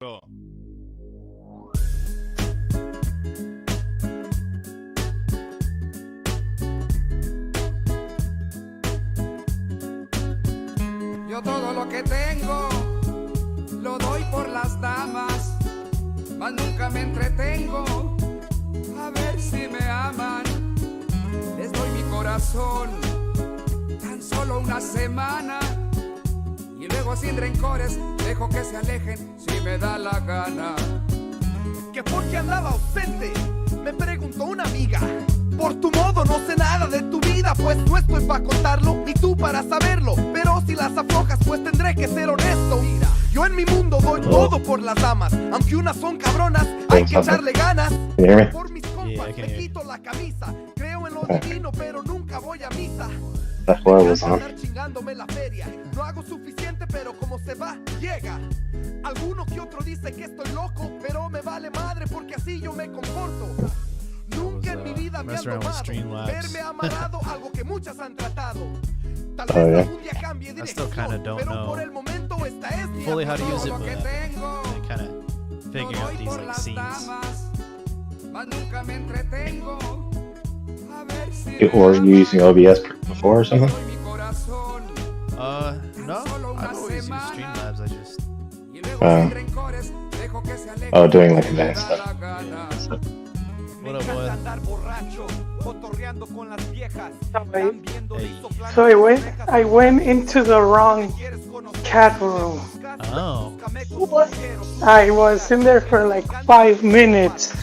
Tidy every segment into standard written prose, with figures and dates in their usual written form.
Go. Yo todo lo que tengo lo doy por las damas, mas nunca me entretengo a ver si me aman. Les doy mi corazón tan solo una semana y luego sin rencores dejo que se alejen si me da la gana. Que porque andaba ausente, me preguntó una amiga. Por tu modo no sé nada de tu vida, pues no estoy para contarlo, ni tú para saberlo. Pero si las aflojas, pues tendré que ser honesto. Mira, yo en mi mundo doy todo por las damas, aunque unas son cabronas, hay que echarle ganas. Por mis compas me quito la camisa, creo en lo divino, pero nunca voy a misa. That's what it was on. Andar chingándome la feria, no hago suficiente, pero como se va, llega. Alguno que otro dice que estoy loco, pero me vale madre porque así yo me comporto. Nunca en mi vida me han tomado verme amarrado, algo que muchas han tratado. Tal vez algún día cambie I still kind dirección, of don't pero por know el momento esta es mi fully how to use it, Lo but que tengo kind of figuring lo out doy these por like las scenes. damas, mas nunca me entretengo a ver si Or were you using OBS before or something? doy mi corazón No, I've always used Streamlabs. I just y luego sin rencores dejo que se alejen. Oh, doing like si me advanced da stuff. la gana. What up, boy? andar borracho, cotorreando con las viejas. So I went into the wrong chat room. Oh. I was in there for like 5 minutes.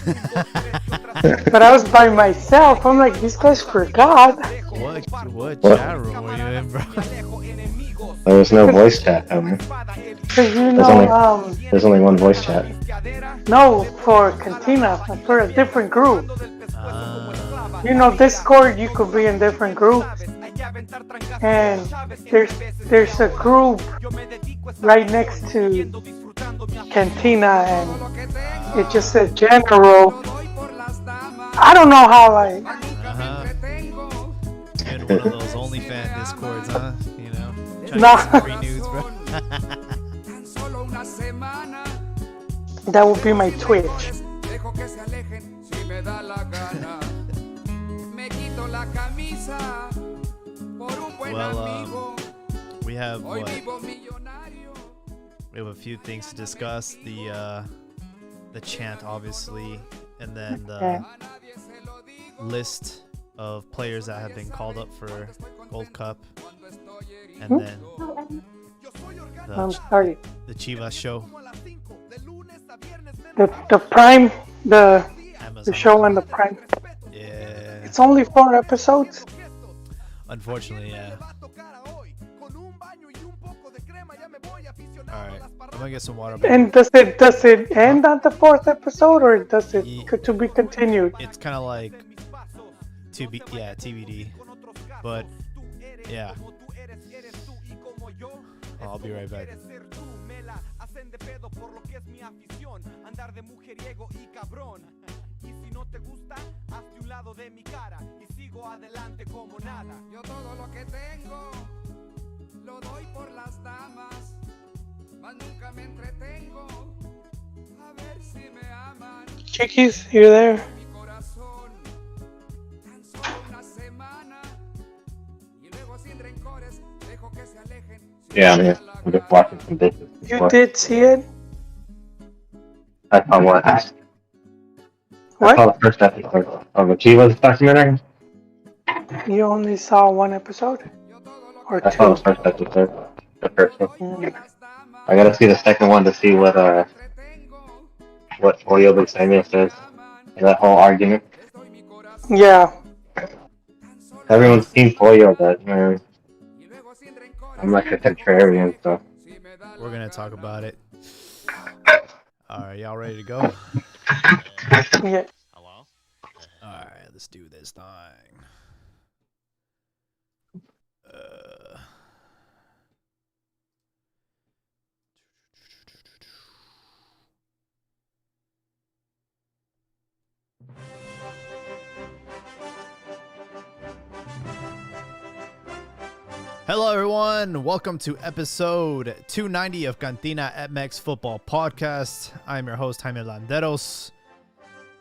But I was by myself. I'm like, these guys forgot. What chat room were you in, bro? There was no voice chat, Homer. Cause you There's know, There's only one voice chat. no, for Cantina, for a different group. You know, Discord, you could be in different groups. And there's a group right next to Cantina, and it just said general. I don't know how I. In one of those OnlyFans discords, huh? You know, trying to Nah. get some free nudes, bro. Tan solo una semana That would be my Twitch. dejo que se alejen si me da la gana. Me quito la camisa por un buen amigo. We have Hoy what? vivo millonario. We have a few things to discuss. The chant, obviously, and then Okay. the list of players that have been called up for Gold Cup, and then I'm sorry. the Chivas show. The Prime, the Amazon. show on the Prime. Yeah. It's only 4 episodes. Unfortunately, yeah. Alright, I'm gonna get some water. And does it end on the 4th episode, or does it to be continued? It's kind of like TBD, but yeah. I'll be right back. Hacen de pedo por lo que es mi afición, andar de mujeriego y cabrón. Y si no te gusta, hazte un lado de mi cara y sigo adelante como nada. Yo todo lo que tengo lo doy por las damas, mas nunca me entretengo a ver si me aman. Chiquis, you there? Mi corazón tan solo una semana y luego sin rencores dejo que se alejen. Yeah, man. I'm just watching some bitches. You did see it? I saw what? I saw What? the first episode of the Chivas documentary. You only saw 1 episode? Or I saw 2? the first episode. The first one. Mm. I gotta see the second one to see what Julio Briseño says. That whole argument. Yeah. Everyone's Team Julio, but man, I'm like a contrarian, so. We're gonna talk about it. Alright, y'all ready to go? Yeah. Hello? Alright, let's do this thing. Hello, everyone. Welcome to episode 290 of Cantina MX Football Podcast. I'm your host, Jaime Landeros.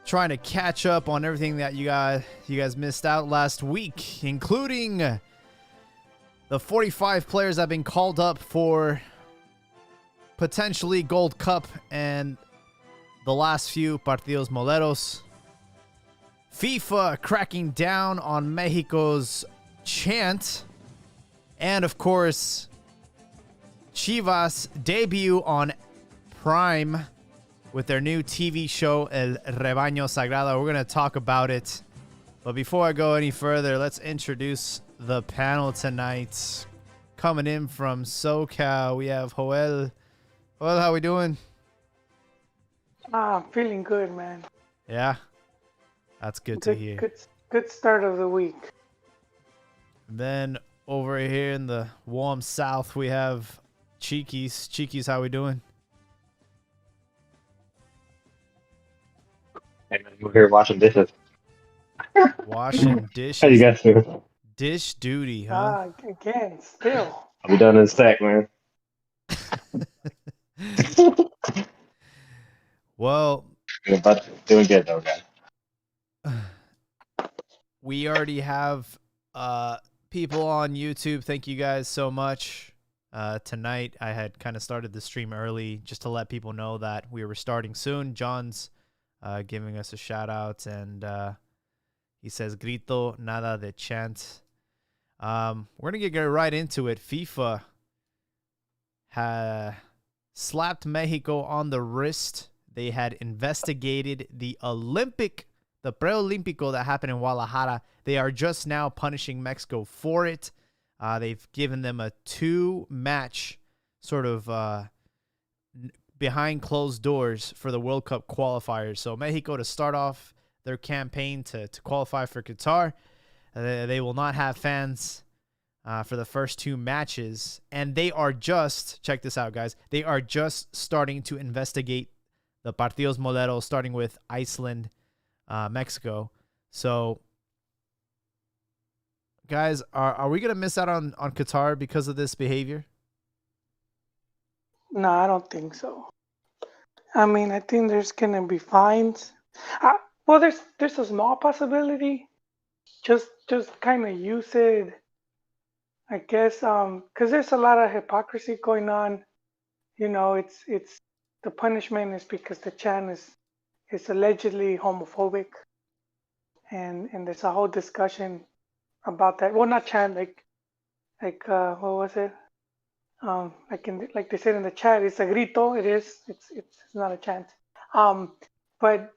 Trying to catch up on everything that you guys missed out last week, including the 45 players that have been called up for potentially Gold Cup and the last few Partidos Moleros. FIFA cracking down on Mexico's chant. And of course, Chivas debut on Prime with their new TV show, El Rebaño Sagrado. We're going to talk about it. But before I go any further, let's introduce the panel tonight. Coming in from SoCal, we have Joel. Joel, how we doing? I'm feeling good, man. Yeah? That's good to hear. Good start of the week. Then over here in the warm south, we have Cheekies. Cheekies, how we doing? Hey, man, we're here washing dishes. Washing dishes. How you guys doing? Dish duty, huh? Again, still. I'll be done in a sec, man. Well, Doing good though, guys. we already have people on YouTube. Thank you guys so much. Tonight, I had kind of started the stream early just to let people know that we were starting soon. John's giving us a shout out, and he says, "Grito, nada de chant." We're going to get right into it. FIFA slapped Mexico on the wrist. They had investigated the pre-Olympico that happened in Guadalajara. They are just now punishing Mexico for it. They've given them a 2-match sort of behind closed doors for the World Cup qualifiers. So Mexico, to start off their campaign to qualify for Qatar, they will not have fans for the first 2 matches. And they are just, check this out, guys, they are just starting to investigate the Partidos Moleros, starting with Iceland, Mexico. So, guys, are we going to miss out on Qatar because of this behavior? No, I don't think so. I mean, I think there's gonna be fines. Well, there's a small possibility. Just kind of use it, I guess, because there's a lot of hypocrisy going on. You know, it's the punishment is because the chant is allegedly homophobic, and there's a whole discussion about that. Well, not chant, like what was it? Like they said in the chat, it's a grito. It is. It's not a chant. But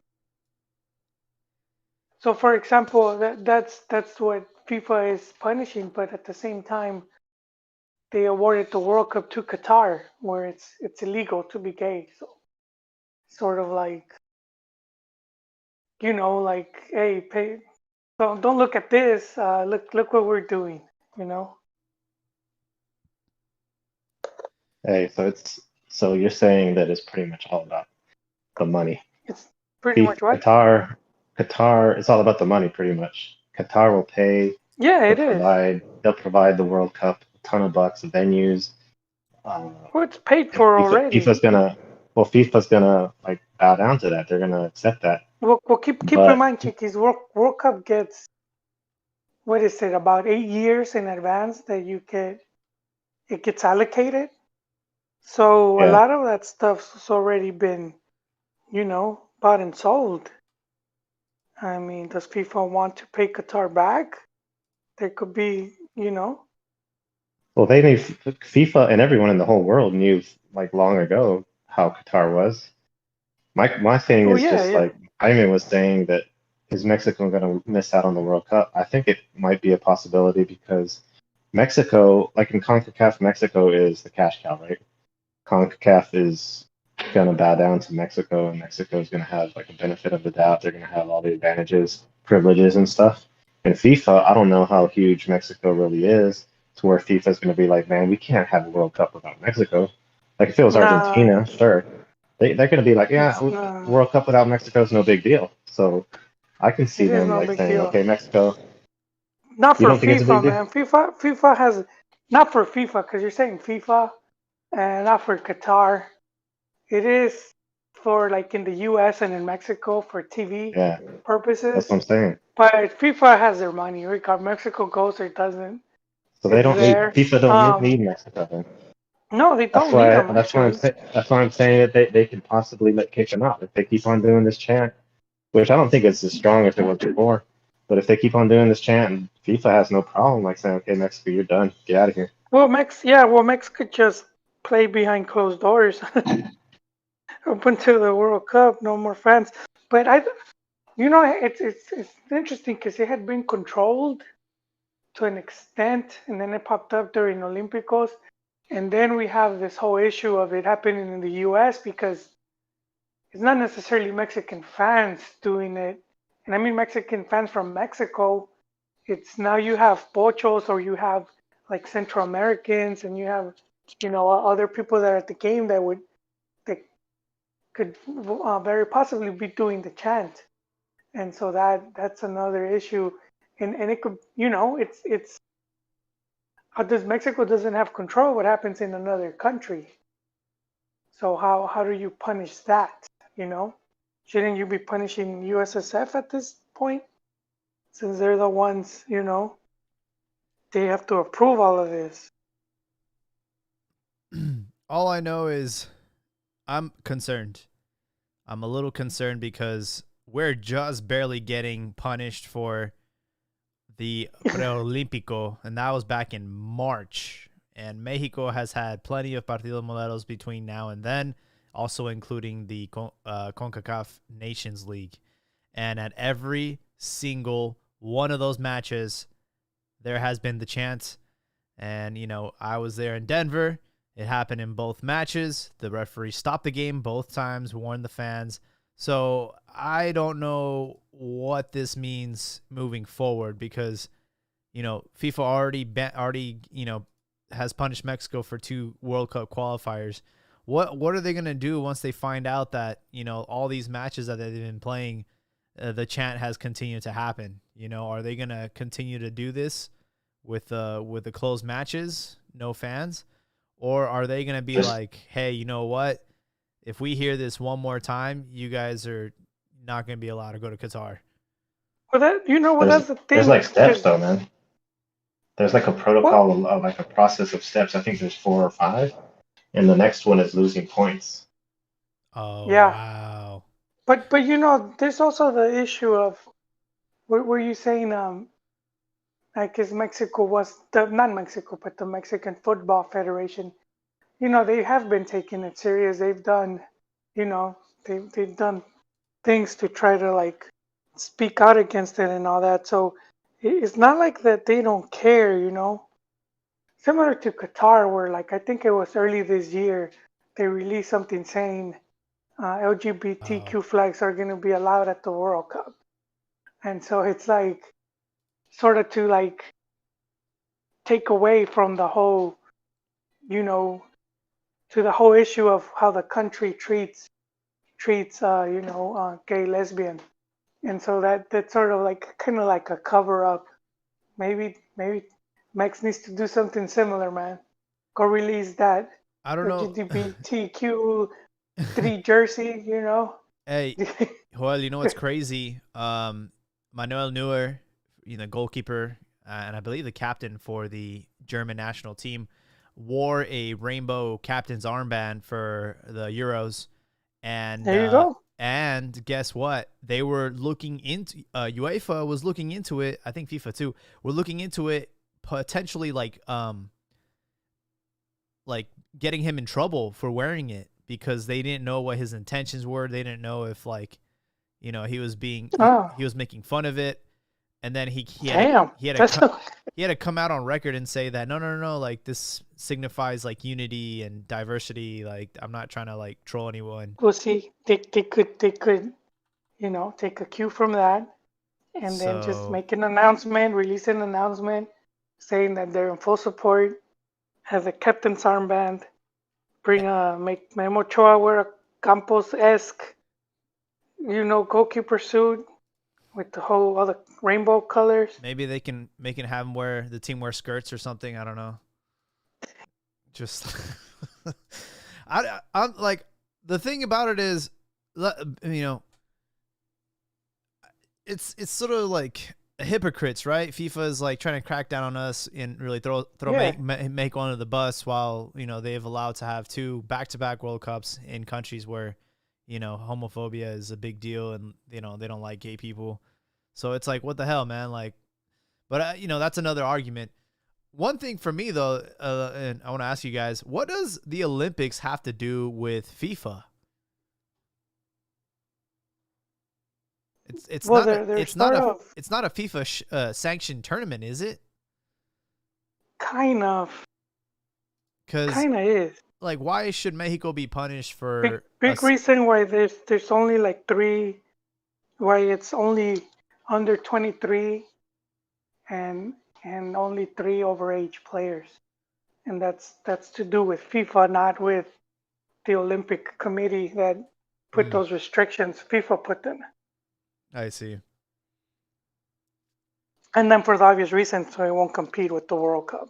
so, for example, that's what FIFA is punishing. But at the same time, they awarded the World Cup to Qatar, where it's illegal to be gay. So, sort of like, like, hey, pay. Don't look at this. Look what we're doing. Hey, so you're saying that it's pretty much all about the money. It's pretty much what? Qatar, it's all about the money, pretty much. Qatar will pay. Yeah, it is. They'll provide the World Cup a ton of bucks, venues. Well, it's paid for already. FIFA's gonna like bow down to that. They're gonna accept that. Well, keep in mind, Chiquis, World Cup gets, what is it, about 8 years in advance that it gets allocated. So Yeah. a lot of that stuff's already been, bought and sold. I mean, does FIFA want to pay Qatar back? There could be, Well, they knew FIFA and everyone in the whole world knew like long ago how Qatar was. My thing is like Jaime was saying, that is Mexico going to miss out on the World Cup? I think it might be a possibility because Mexico, like in CONCACAF, Mexico is the cash cow, right? CONCACAF is going to bow down to Mexico, and Mexico is going to have like a benefit of the doubt. They're going to have all the advantages, privileges, and stuff. And FIFA, I don't know how huge Mexico really is, to where FIFA is going to be like, man, we can't have a World Cup without Mexico. Like if it was Argentina, sure. They're going to be like, yeah, World Cup without Mexico is no big deal. So I can see them like saying, okay, Mexico. Not for FIFA, man. FIFA has, not for FIFA, because you're saying FIFA, and not for Qatar. It is for like in the U.S. and in Mexico for TV purposes. That's what I'm saying. But FIFA has their money. Regard Mexico goes or doesn't. So they don't need FIFA. Don't need Mexico. Then. No, they don't need them. That's why I'm saying that they could possibly kick them out if they keep on doing this chant, which I don't think it's as strong as it was before. But if they keep on doing this chant, and FIFA has no problem saying, "Okay, Mexico, you're done. Get out of here." Well, Mexico could just play behind closed doors up until the World Cup. No more fans. But it's interesting because it had been controlled to an extent, and then it popped up during Olímpicos, and then we have this whole issue of it happening in the U.S. because it's not necessarily Mexican fans doing it, and I mean Mexican fans from Mexico. It's now you have pochos or you have like Central Americans, and you have other people that are at the game that could very possibly be doing the chant, and so that's another issue. And it could, it's does Mexico doesn't have control of what happens in another country. So how do you punish that? Shouldn't you be punishing USSF at this point, since they're the ones, they have to approve all of this? All I know is I'm concerned. I'm a little concerned because we're just barely getting punished for the Preolímpico, and that was back in March. And Mexico has had plenty of Partido Moleros between now and then, also including the CONCACAF Nations League. And at every single one of those matches, there has been the chant. And, I was there in Denver. It happened in both matches. The referee stopped the game both times, warned the fans. So I don't know what this means moving forward because, FIFA already has punished Mexico for 2 World Cup qualifiers. What are they going to do once they find out that, all these matches that they've been playing, the chant has continued to happen? Are they going to continue to do this with the closed matches, no fans? Or are they going to be like, hey, you know what? If we hear this one more time, you guys are not going to be allowed to go to Qatar. Well, that's the thing. There's like steps, though, man. There's like a protocol, like a process of steps. I think there's 4 or 5, and the next one is losing points. Oh, yeah. Wow. But there's also the issue of what were you saying? Because Mexico was not Mexico, but the Mexican Football Federation. They have been taking it serious. They've done, they've done things to try to speak out against it and all that. So it's not like that they don't care, Similar to Qatar, where I think it was early this year, they released something saying LGBTQ flags are going to be allowed at the World Cup. And so it's sort of to take away from the whole, to the whole issue of how the country treats gay, lesbian. And so that's sort of kind of like a cover up. Maybe Mex needs to do something similar, man. Go release that I don't know LGBTQ 3 jersey, Hey, Joel, what's crazy? Manuel Neuer, goalkeeper, and I believe the captain for the German national team, wore a rainbow captain's armband for the Euros. And there you go. And guess what? They were looking into UEFA was looking into it. I think FIFA too. We're looking into it, potentially getting him in trouble for wearing it because they didn't know what his intentions were. They didn't know if he was he was making fun of it. And then he had to come out on record and say that no, this signifies unity and diversity. I'm not trying to troll anyone. Well, see, they could take a cue from that, and then just make an announcement, release an announcement saying that they're in full support, have a captain's armband, make Memo Ochoa wear a Campos-esque, goalkeeper suit. With the whole other rainbow colors. Maybe they can have the team wear skirts or something. I don't know. just I'm like, the thing about it is, it's sort of like hypocrites, right? FIFA is like trying to crack down on us and really make one of the bus, while they've allowed to have 2 back-to-back World Cups in countries where homophobia is a big deal, and they don't like gay people. So it's like, what the hell, man? Like, but that's another argument. One thing for me though, and I want to ask you guys, what does the Olympics have to do with FIFA? It's not a FIFA sanctioned tournament, is it? Kind of. Kind of is. Like, why should Mexico be punished for big reason why there's only like 3, why it's only under 23 and only 3 overage players, and that's to do with FIFA, not with the Olympic Committee that put those restrictions. FIFA put them. I see. And then for the obvious reason, so it won't compete with the World Cup.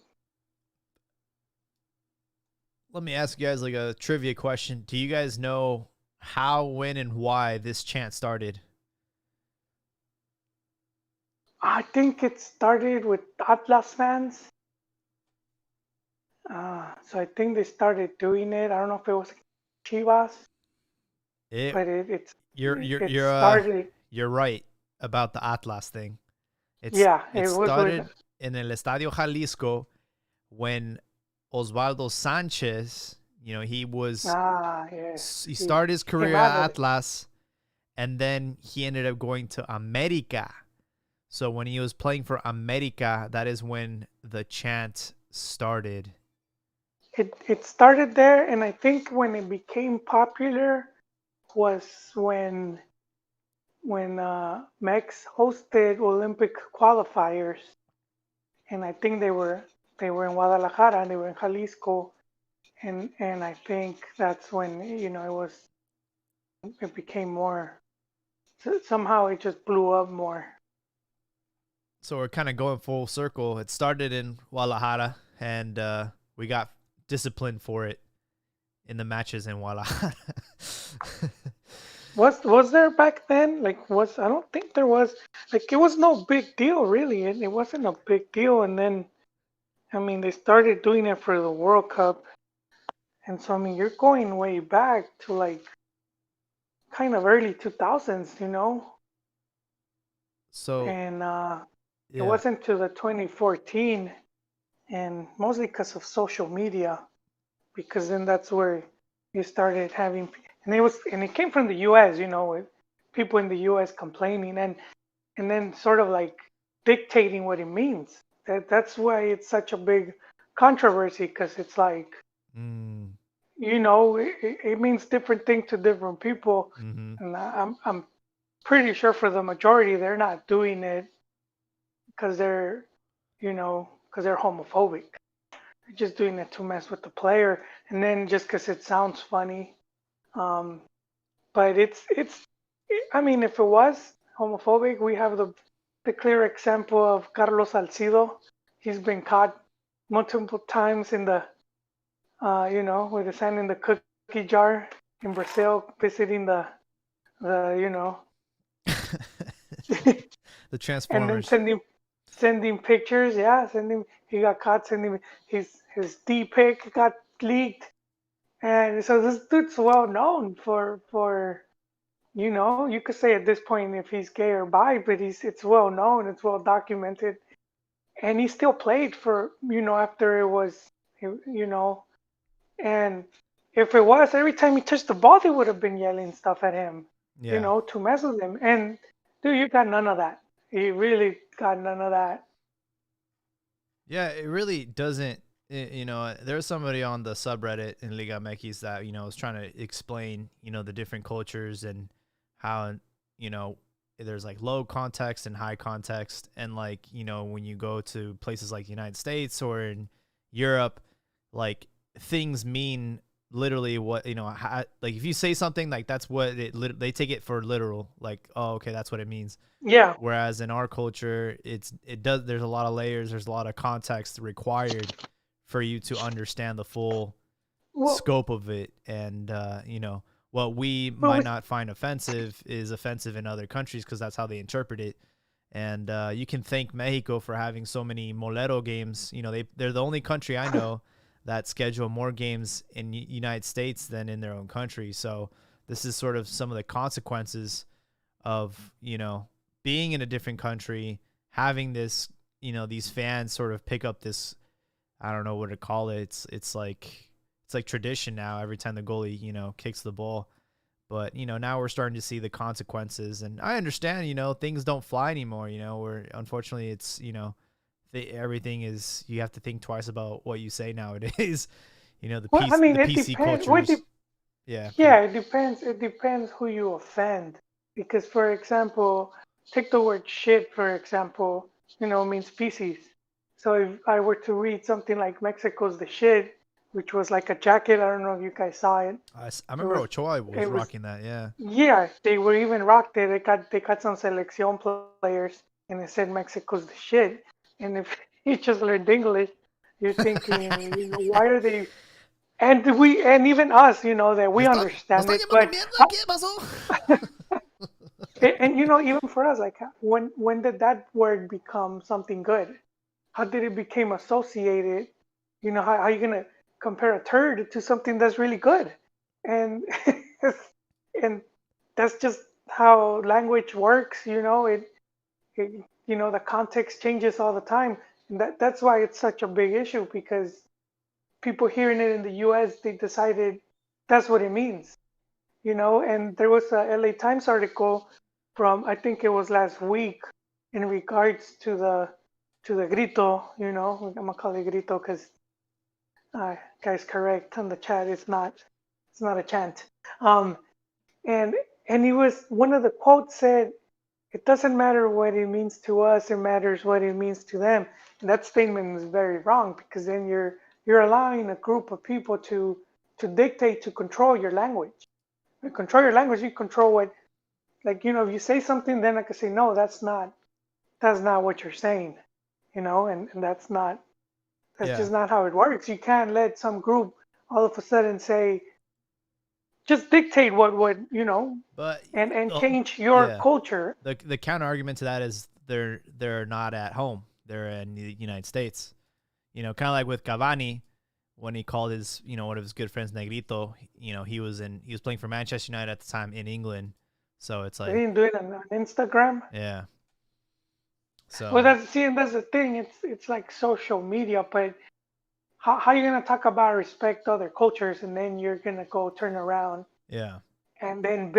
Let me ask you guys like a trivia question. Do you guys know how, when, and why this chant started? I think it started with Atlas fans. So I think they started doing it. I don't know if it was Chivas, but it started. You're right about the Atlas thing. It started in el Estadio Jalisco when Osvaldo Sanchez, he started his career at Atlas, and then he ended up going to America. So when he was playing for America, that is when the chant started. It started there, and I think when it became popular was when Mex hosted Olympic qualifiers, and I think they were in Guadalajara, they were in Jalisco, and I think that's when it became more. Somehow it just blew up more. So we're kind of going full circle. It started in Guadalajara, and we got disciplined for it in the matches in Guadalajara. Was there back then? I don't think there was. It was no big deal, really. It wasn't a big deal. And then, they started doing it for the World Cup. And so, you're going way back to kind of early 2000s, So. And it wasn't to the 2014, and mostly because of social media, because then that's where you started having. And it came from the U.S., with people in the U.S. complaining and then sort of dictating what it means. That's why it's such a big controversy, because it's it means different things to different people. Mm-hmm. And I'm pretty sure for the majority, they're not doing it because they're homophobic. They're just doing it to mess with the player, and then just because it sounds funny. But if it was homophobic, we have the clear example of Carlos Salcido. He's been caught multiple times in the, with his hand in the cookie jar in Brazil, visiting the the Transformers. And then sending pictures. He got caught sending his D-pic got leaked. And so this dude's well known for you could say at this point if he's gay or bi, but it's well known, it's well documented, and he still played for after it was and if it was, every time he touched the ball they would have been yelling stuff at him, to mess with him. And dude, you got none of that. You really got none of that. Yeah, it really doesn't. There's somebody on the subreddit in Liga MX that, was trying to explain, the different cultures and how, there's low context and high context. And when you go to places like the United States or in Europe, things mean literally what, if you say something that's what they take it for literal, oh, okay, that's what it means. Yeah. Whereas in our culture, there's a lot of layers. There's a lot of context required for you to understand the full Well, scope of it. And what we might not find offensive is offensive in other countries because that's how they interpret it. And you can thank Mexico for having so many Molero games. They're the only country I know that schedule more games in United States than in their own country. So this is sort of some of the consequences of, being in a different country, having this, these fans sort of pick up this, I don't know what to call it. It's like tradition now every time the goalie, kicks the ball. But, now we're starting to see the consequences. And I understand, things don't fly anymore, where unfortunately it's, everything is, you have to think twice about what you say nowadays. The PC cultures. Yeah. Yeah, it depends. It depends who you offend. Because, for example, take the word shit, for example, means feces. So if I were to read something like Mexico's the shit, which was like a jacket, I don't know if you guys saw it. I remember Ochoa was rocking that, yeah. Yeah, they were even rocked it. They got some selección players, and it said Mexico's the shit. And if you just learned English, you're thinking, why are they? And even us, that we understand it. But and even for us, like when did that word become something good? How did it become associated? How are you gonna compare a turd to something that's really good? And and that's just how language works. The context changes all the time, and that's why it's such a big issue, because people hearing it in the U.S., they decided that's what it means. And there was a LA Times article from, I think it was last week, in regards to the grito. I'm gonna call it grito because guys, correct on the chat, it's not a chant. And he was, one of the quotes said, it doesn't matter what it means to us, it matters what it means to them. And that statement is very wrong, because then you're allowing a group of people to dictate, to control your language. You control your language, you control what, if you say something, then I can say, no, that's not what you're saying, and that's just not how it works. You can't let some group all of a sudden say, just dictate what but and change your culture. The counter argument to that is they're not at home. They're in the United States. Kind of like with Cavani, when he called his, one of his good friends Negrito. He was playing for Manchester United at the time in England. So it's like they didn't do it on Instagram. Yeah. So well, that's the thing. It's like social media, but how are you gonna talk about respect other cultures, and then you're gonna go turn around and then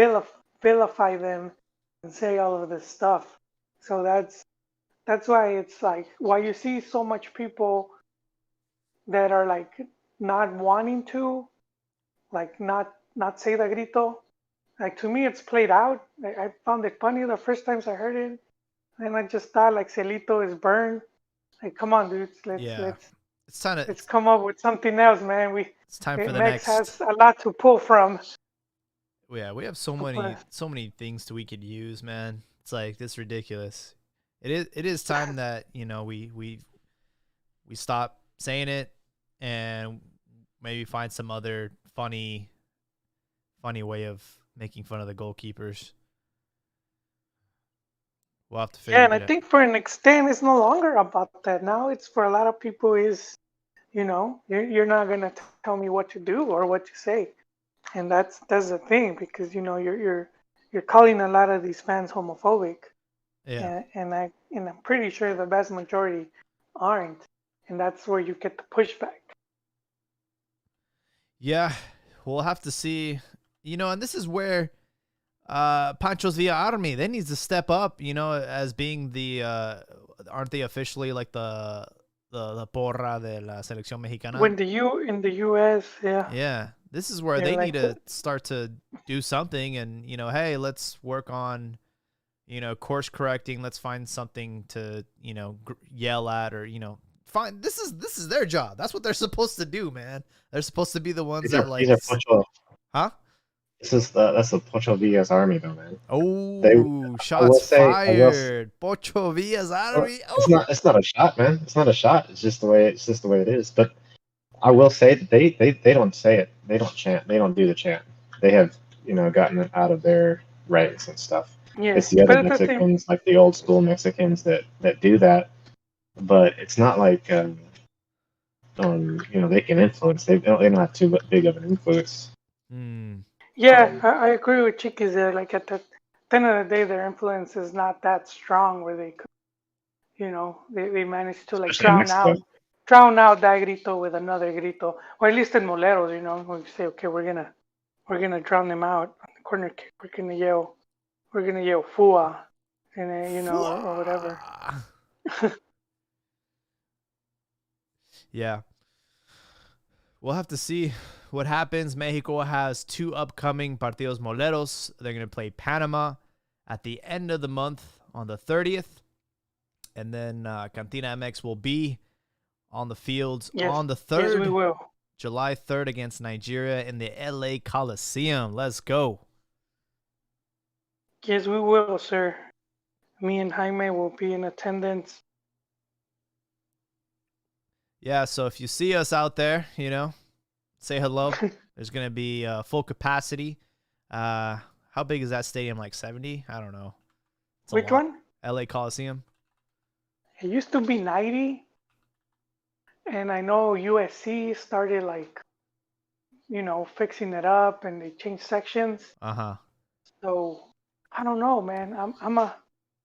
vilify them and say all of this stuff? So that's why it's like, why you see so much people that are like not wanting to, like not say the grito. Like, to me, it's played out. I found it funny the first times I heard it, and I just thought, like, Celito is burned. Like, come on, dudes, let's come up with something else, man. It's time for the Mex next. has a lot to pull from. Yeah, we have so many things we could use, man. It's like, this ridiculous. It is time that we stop saying it and maybe find some other funny way of making fun of the goalkeepers. We'll have to figure it out. Yeah, and I think for an extent, it's no longer about that. Now it's, for a lot of people, is, you're not gonna tell me what to do or what to say, and that's the thing, because you're calling a lot of these fans homophobic. Yeah. And I'm pretty sure the vast majority aren't, and that's where you get the pushback. Yeah, we'll have to see. And this is where Pancho's Villa Army, they need to step up, as being the aren't they officially like the porra de la selección mexicana? In the US, yeah. Yeah, this is where they need to start to do something, and hey, let's work on course correcting. Let's find something to yell at, or find. This is their job. That's what they're supposed to do, man. They're supposed to be the ones that like. Huh? That's the Pocho Villa's army, though, man. Oh, shots fired! Pocho Villa's army. It's not a shot, man. It's not a shot. It's just the way it is. But I will say that they don't say it. They don't chant. They don't do the chant. They have, gotten it out of their ranks and stuff. Yeah, It's the other but at the same, Mexicans, like the old school Mexicans that do that. But it's not like they can influence. They don't have too big of an influence. yeah, I agree with Chiquis there. Like at the end of the day, their influence is not that strong where they could, they manage to like Especially in Mexico. drown out that grito with another grito, or at least in Moleros, when you say, okay, we're gonna drown them out on the corner kick. We're gonna yell "Fua," and then, or whatever. Yeah. We'll have to see what happens. Mexico has 2 upcoming partidos moleros. They're going to play Panama at the end of the month on the 30th. And then Cantina MX will be on the fields on the 3rd. Yes, we will. July 3rd against Nigeria in the LA Coliseum. Let's go. Yes, we will, sir. Me and Jaime will be in attendance. Yeah, so if you see us out there, say hello. There's going to be full capacity. How big is that stadium? Like 70? I don't know. Which one? LA Coliseum. It used to be 90. And I know USC started fixing it up, and they changed sections. So I don't know, man. I'm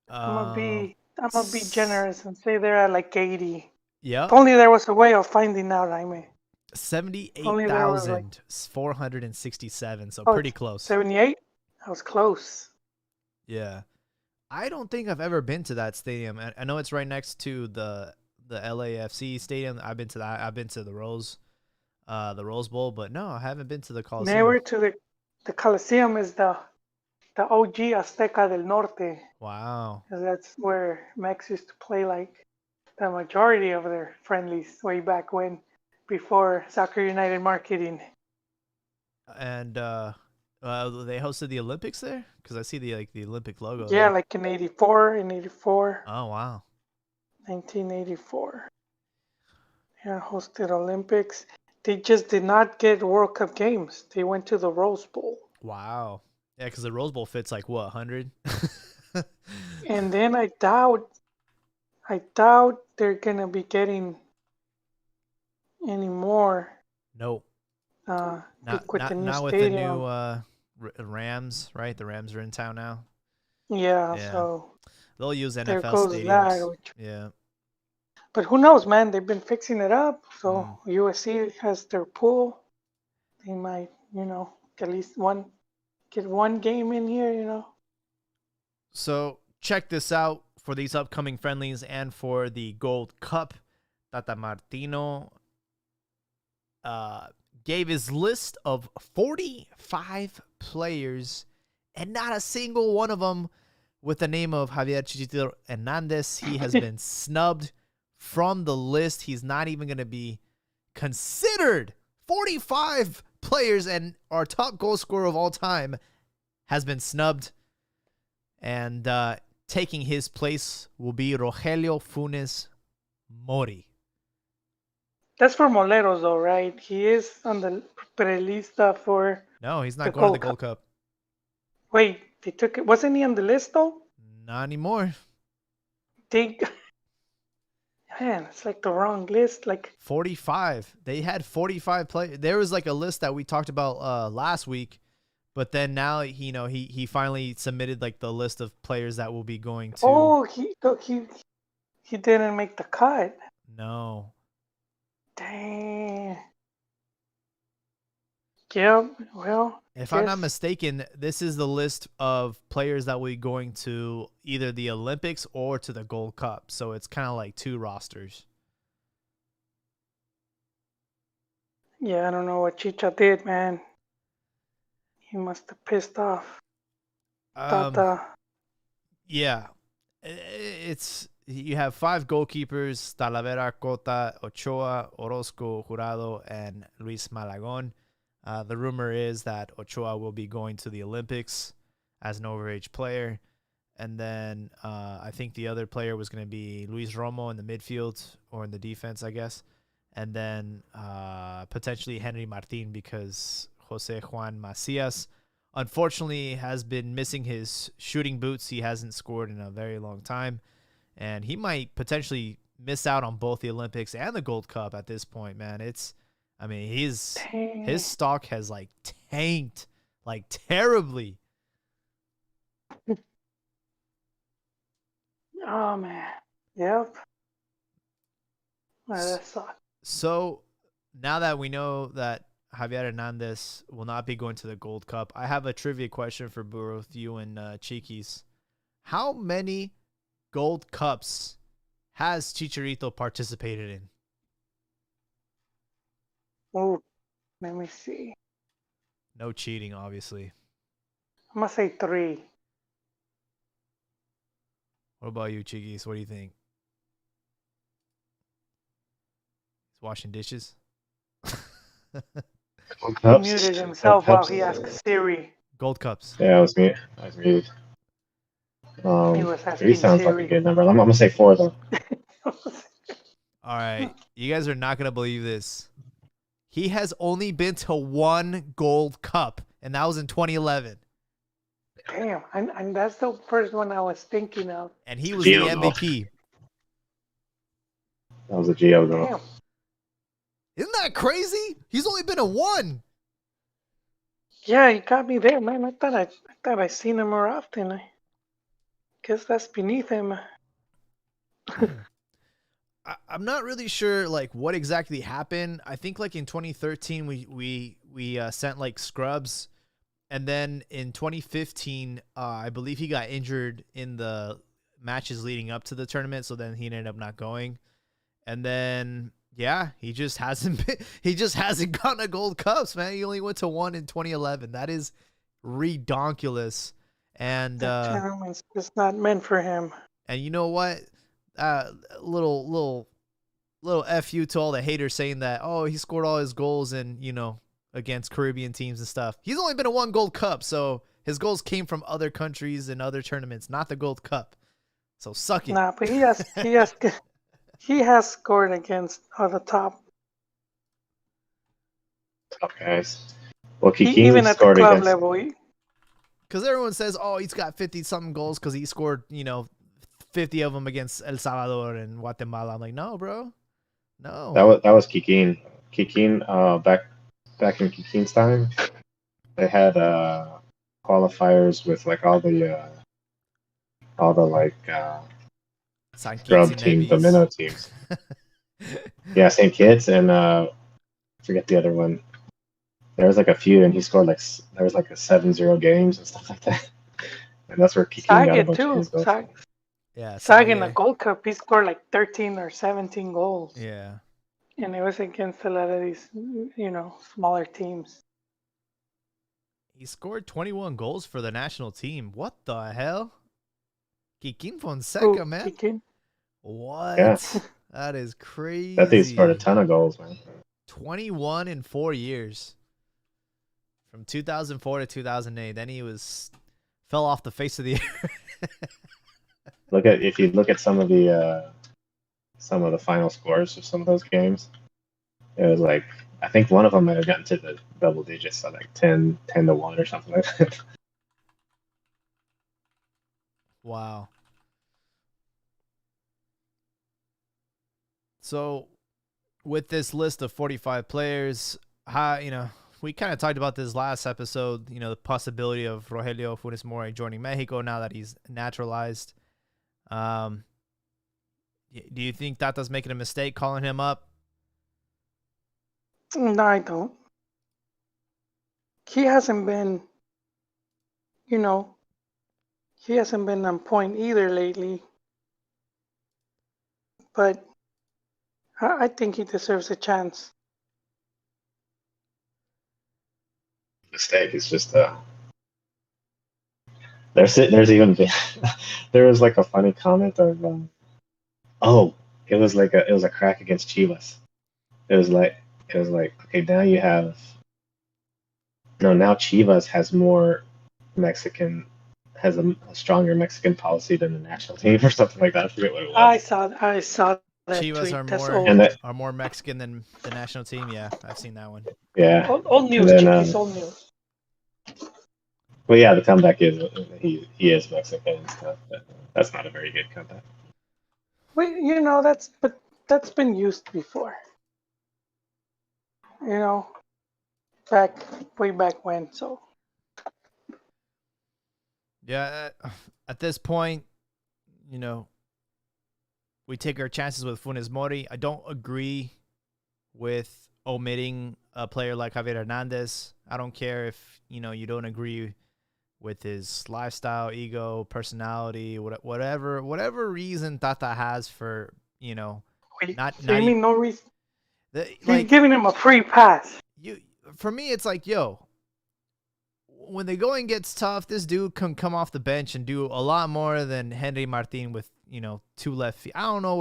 gonna be generous and say they're at like 80. Yeah. If only there was a way of finding out, Jaime. 78,467. So pretty close. 78? That was close. Yeah. I don't think I've ever been to that stadium. I know it's right next to the LAFC stadium. I've been to that. I've been to the Rose Bowl, but no, I haven't been to the Coliseum. Never to the Coliseum is the OG Azteca del Norte. Wow. That's where Mex used to play like the majority of their friendlies way back when, before Soccer United marketing. And they hosted the Olympics there? Because I see the Olympic logo. Yeah, there. like in 84. Oh, wow. 1984. Yeah, hosted Olympics. They just did not get World Cup games. They went to the Rose Bowl. Wow. Yeah, because the Rose Bowl fits like, what, 100? And then I doubt they're going to be getting any more. Nope. Not with the new Rams, right? The Rams are in town now. Yeah. So they'll use there NFL goes stadiums. Yeah. But who knows, man? They've been fixing it up. So USC has their pool. They might, at least get one game in here, So check this out for these upcoming friendlies and for the Gold Cup. Tata Martino gave his list of 45 players, and not a single one of them with the name of Javier Chicharito Hernandez. He has been snubbed from the list. He's not even going to be considered. 45 players, and our top goal scorer of all time has been snubbed. And taking his place will be Rogelio Funes Mori. That's for Moleros, though, right? He is on the prelista for. No, he's not going to the Gold Cup. Wait, they took it. Wasn't he on the list, though? Not anymore. Man, it's like the wrong list. Like 45. They had 45 players. There was like a list that we talked about last week, but then now he finally submitted like the list of players that will be going to. Oh, he didn't make the cut. No. Dang. Yeah, well. If I'm not mistaken, this is the list of players that will be going to either the Olympics or to the Gold Cup. So it's kind of like 2 rosters. Yeah, I don't know what Chicha did, man. He must have pissed off. Yeah. You have 5 goalkeepers: Talavera, Cota, Ochoa, Orozco, Jurado, and Luis Malagon. The rumor is that Ochoa will be going to the Olympics as an overage player. And then I think the other player was going to be Luis Romo in the midfield or in the defense, I guess. and then potentially Henry Martin because Jose Juan Macias, unfortunately, has been missing his shooting boots. He hasn't scored in a very long time, and he might potentially miss out on both the Olympics and the Gold Cup at this point, man. His stock has like tanked like terribly. Oh man. Yep. That sucks. So now that we know that Javier Hernandez will not be going to the Gold Cup, I have a trivia question for both you and Chiquis. How many Gold Cups has Chicharito participated in? Oh, let me see. No cheating, obviously. I'm gonna say 3. What about you, Chiquis? What do you think? He's washing dishes. He muted himself while he asked Siri. Gold Cups. Yeah, I was muted. He was 3 sounds Siri. like a good number. I'm gonna say 4 though. All right, you guys are not gonna believe this. He has only been to 1 Gold Cup, and that was in 2011. Damn, and that's the first one I was thinking of. And he was the MVP. That was a Gio though. Damn. Isn't that crazy? He's only been to 1. Yeah, you got me there, man. I thought I seen him more often. I guess that's beneath him. I'm not really sure like what exactly happened. I think like in 2013 we sent like scrubs, and then in 2015 I believe he got injured in the matches leading up to the tournament, so then he ended up not going. And then yeah, he just hasn't gotten a Gold Cups, man. He only went to 1 in 2011. That is redonkulous. And it's not meant for him. And you know what? Little FU to all the haters saying that, oh, he scored all his goals and, against Caribbean teams and stuff. He's only been to 1 Gold Cup, so his goals came from other countries and other tournaments, not the Gold Cup. So suck it. Nah, but he has scored against the top guys. Well, Kikín even at the scored club against level. Because everyone says, oh, he's got 50-something goals because he scored, 50 of them against El Salvador and Guatemala. I'm like, no, bro. No. That was Kikín. Kikín, back in Kikín's time, they had qualifiers with like all the scrub teams, the minnow teams. Yeah, St. Kitts and forget the other one. There was like a few, and he scored there was like a 7-0 games and stuff like that. And that's where Kikín got a bunch of his goals. Yeah, Sag in the Gold Cup, he scored like 13 or 17 goals. Yeah. And it was against a lot of these, smaller teams. He scored 21 goals for the national team. What the hell? Kikín Fonseca, man. Kikín? What? Yeah. That is crazy. That dude scored a ton of goals, man. 21 in 4 years. From 2004 to 2008. Then he fell off the face of the earth. If you look at some of the final scores of some of those games, it was like, I think one of them might have gotten to the double digits, so like 10-1 or something like that. Wow. So with this list of 45 players, we kind of talked about this last episode, the possibility of Rogelio Funes Mori joining Mexico now that he's naturalized. Do you think Tata's making a mistake calling him up? No, I don't. He hasn't been, he hasn't been on point either lately. But I think he deserves a chance. Mistake is just there's even been there was like a funny comment of it was a crack against Chivas. It was like okay, now Chivas has more Mexican, has a stronger Mexican policy than the national team or something like that. I forget what it was. I saw that Chivas tweet. are That's more old. are more Mexican than the national team. Yeah, I've seen that one. Yeah. Old news, then, Chiquis, old news. Well, yeah, the comeback is he is Mexican and stuff, but that's not a very good comeback. That's been used before. Way back when. So Yeah, at this point, we take our chances with Funes Mori. I don't agree with omitting a player like Javier Hernandez. I don't care if you don't agree with his lifestyle, ego, personality, whatever reason Tata has for not you mean no reason? Like he's giving him a free pass. For me, it's like, when the going gets tough, this dude can come off the bench and do a lot more than Henry Martin with 2 left feet. I don't know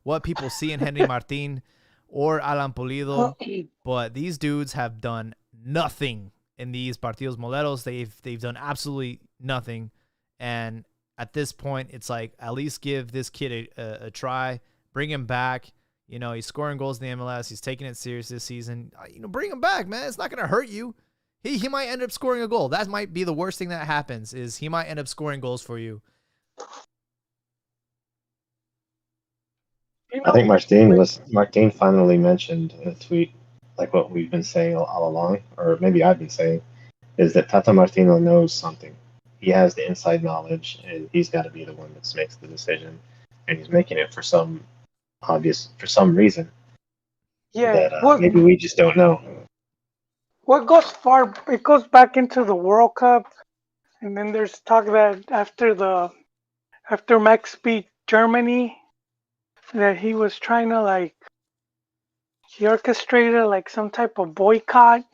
what people see in Henry Martin or Alan Pulido, but these dudes have done nothing in these partidos moleros. They've done absolutely nothing, and at this point, it's like, at least give this kid a try, bring him back. He's scoring goals in the MLS. He's taking it serious this season. Bring him back, man. It's not gonna hurt you. He might end up scoring a goal. That might be the worst thing that happens, is he might end up scoring goals for you. I think Martin finally mentioned in a tweet, like what we've been saying all along, or maybe I've been saying, is that Tata Martino knows something. He has the inside knowledge, and he's got to be the one that makes the decision, and he's making it for some reason. Yeah, that maybe we just don't know. What it goes back into the World Cup, and then there's talk that after Max beat Germany, that he was trying to he orchestrated some type of boycott.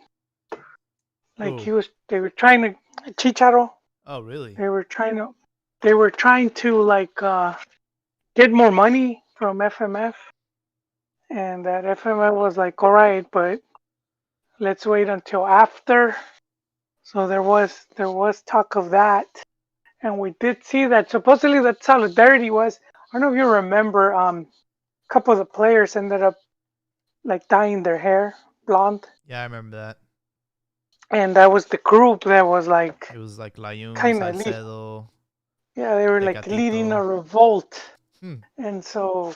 They were trying to Chicharo. Oh, really? They were trying to get more money from FMF, and that FMF was like, all right, but let's wait until after. So there was talk of that, and we did see that supposedly that solidarity was. I don't know if you remember. A couple of the players ended up dyeing their hair blonde. Yeah, I remember that. And that was the group that was it was like Layun, Salcedo. Yeah, they were leading a revolt. And so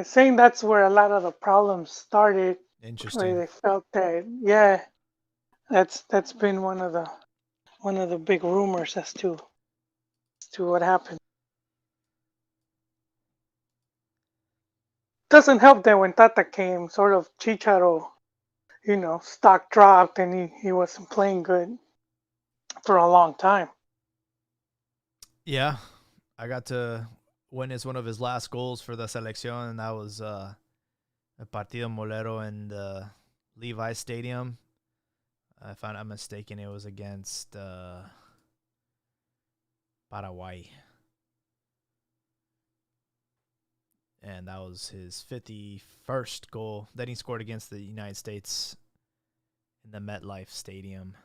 saying that's where a lot of the problems started. Interesting. Where they felt that that's been one of the big rumors as to what happened. Doesn't help that when Tata came, sort of Chicharo, stock dropped and he wasn't playing good for a long time. Yeah, I got to witness one of his last goals for the Selección, and that was a Partido Molero in the Levi Stadium. If I'm not mistaken, it was against Paraguay. And that was his 51st goal. Then he scored against the United States in the MetLife Stadium.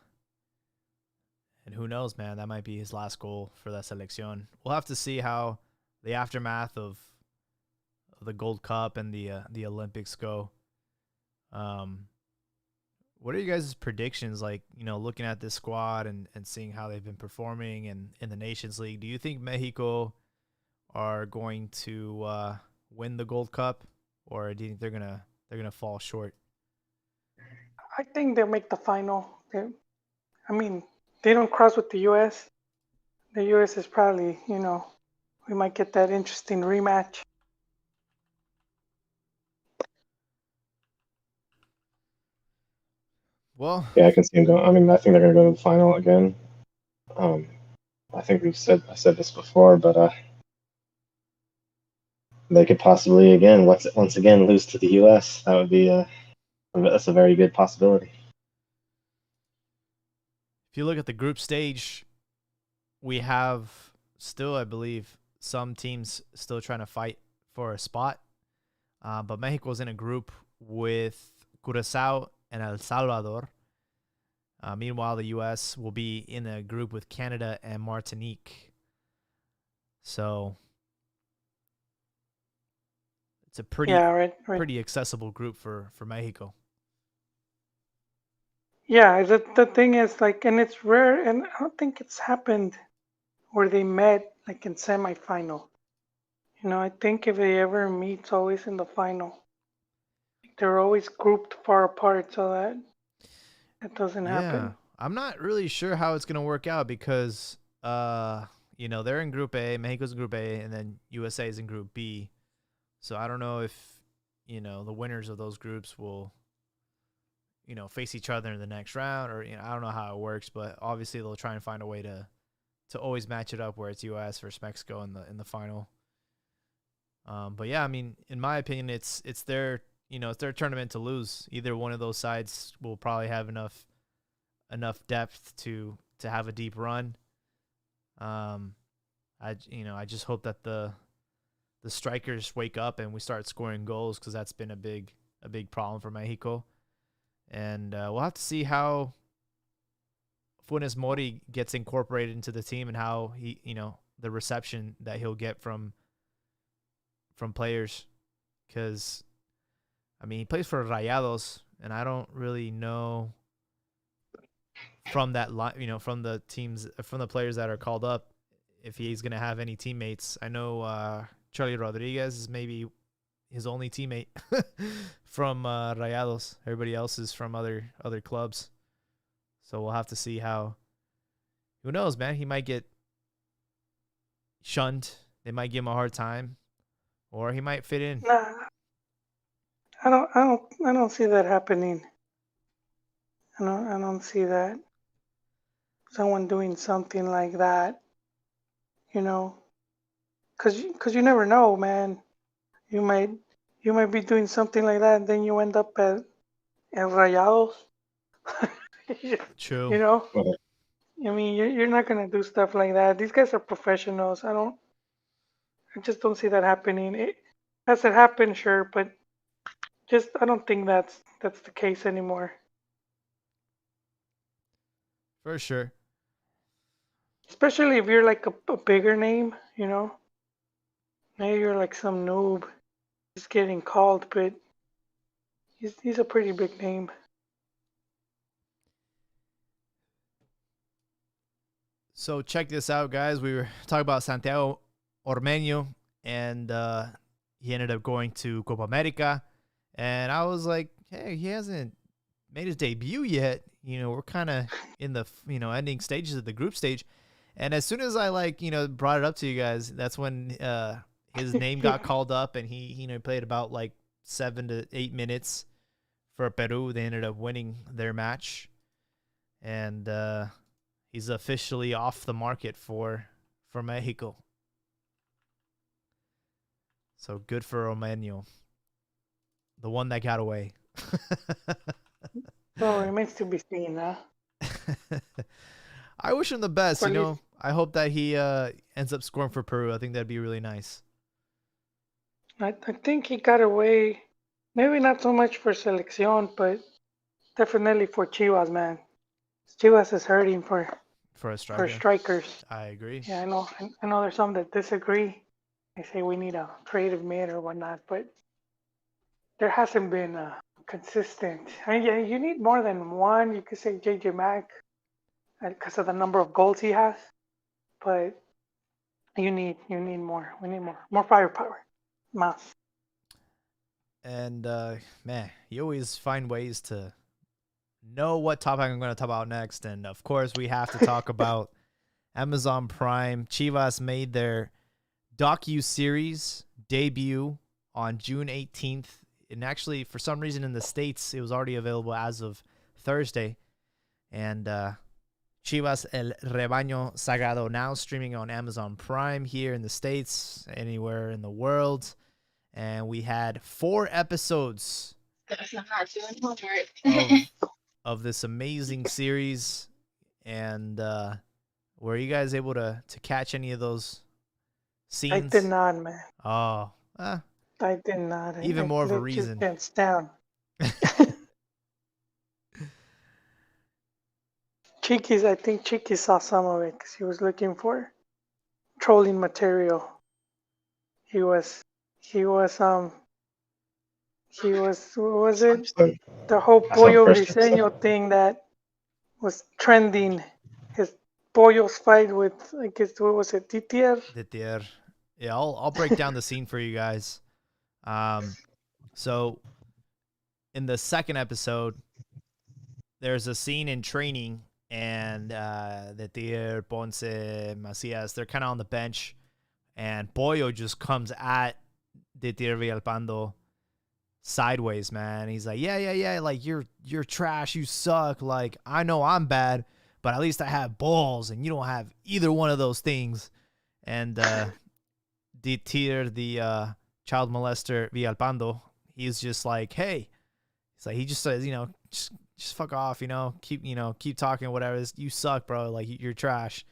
And who knows, man, that might be his last goal for the Selección. We'll have to see how the aftermath of the Gold Cup and the Olympics go. What are you guys' predictions, looking at this squad and seeing how they've been performing in the Nations League? Do you think Mexico are going to win the Gold Cup, or do you think they're gonna fall short? I think they'll make the final. They don't cross with the U.S. The U.S. is probably, we might get that interesting rematch. Well, yeah, I can see them going. I think they're going to go to the final again. I think I said this before, but they could possibly once again lose to the U.S. That would be that's a very good possibility. If you look at the group stage, we have still, I believe, some teams still trying to fight for a spot. But Mexico's in a group with Curacao and El Salvador. Meanwhile, the U.S. will be in a group with Canada and Martinique. So it's a pretty right. pretty accessible group for Mexico. Yeah, the thing is like, and it's rare, and I don't think it's happened where they met like in semifinal. I think if they ever meet, it's always in the final. They're always grouped far apart so that doesn't happen. I'm not really sure how it's gonna work out because they're in Group A, Mexico's in Group A, and then USA is in Group B. So I don't know if the winners of those groups will face each other in the next round, or I don't know how it works, but obviously they'll try and find a way to always match it up where it's US versus Mexico in the final. But yeah, I mean, in my opinion, it's their it's their tournament to lose. Either one of those sides will probably have enough depth to have a deep run. I just hope that the strikers wake up and we start scoring goals, because that's been a big problem for Mexico. And we'll have to see how Funes Mori gets incorporated into the team and how he the reception that he'll get from players, because I mean, he plays for Rayados, and I don't really know from that from the teams, from the players that are called up, if he's gonna have any teammates. I know Charlie Rodriguez is maybe his only teammate from Rayados. Everybody else is from other clubs. So we'll have to see how. Who knows, man? He might get shunned. They might give him a hard time, or he might fit in. Nah, I don't see that happening. I don't see that. Someone doing something like that, because you never know, man. You might be doing something like that, and then you end up at Rayados. True. I mean, you're not gonna do stuff like that. These guys are professionals. I just don't see that happening. Has it happened? Sure, but I don't think that's the case anymore. For sure. Especially if you're like a bigger name, Maybe you're like some noob just getting called, but he's a pretty big name. So check this out, guys. We were talking about Santiago Ormeño, and he ended up going to Copa America. And I was like, hey, he hasn't made his debut yet. We're kind of in the ending stages of the group stage. And as soon as I brought it up to you guys, that's when his name got called up, and he played about 7 to 8 minutes for Peru. They ended up winning their match, and he's officially off the market for Mexico. So good for Ormeño, the one that got away. Well, it remains to be seen, huh? I wish him the best. I hope that he ends up scoring for Peru. I think that'd be really nice. I think he got away, maybe not so much for Selección, but definitely for Chivas, man. Chivas is hurting for a striker. For strikers. I agree. Yeah, I know there's some that disagree. They say we need a creative mid or whatnot, but there hasn't been a consistent. I mean, you need more than one. You could say JJ Mack because of the number of goals he has, but you need more. We need more firepower. Mas. And man, you always find ways to know what topic I'm going to talk about next. And of course, we have to talk about Amazon Prime. Chivas made their docu-series debut on June 18th. And actually, for some reason in the States, it was already available as of Thursday. And Chivas El Rebaño Sagrado now streaming on Amazon Prime here in the States, anywhere in the world. And we had 4 episodes of this amazing series. And were you guys able to catch any of those scenes? I did not, man. Oh, I did not. Even more of a reason. Hands down. I think Chiquis saw some of it because he was looking for trolling material. He was He was, what was it? So The whole I saw the Pollo first episode. Briseño thing that was trending. His Pollo's fight with, I guess, what was it, Titier? Detier. Yeah, I'll break down the scene for you guys. So in the second episode, there's a scene in training, and Detier, Ponce, Macias, they're kind of on the bench, and Pollo just comes at Detier Villalpando sideways, man. He's like, yeah, like you're trash, you suck. Like, I know I'm bad, but at least I have balls, and you don't have either one of those things. And Detier, the child molester Villalpando, he's just like, hey, it's like he just says, just fuck off, keep talking, whatever. You suck, bro. Like, you're trash.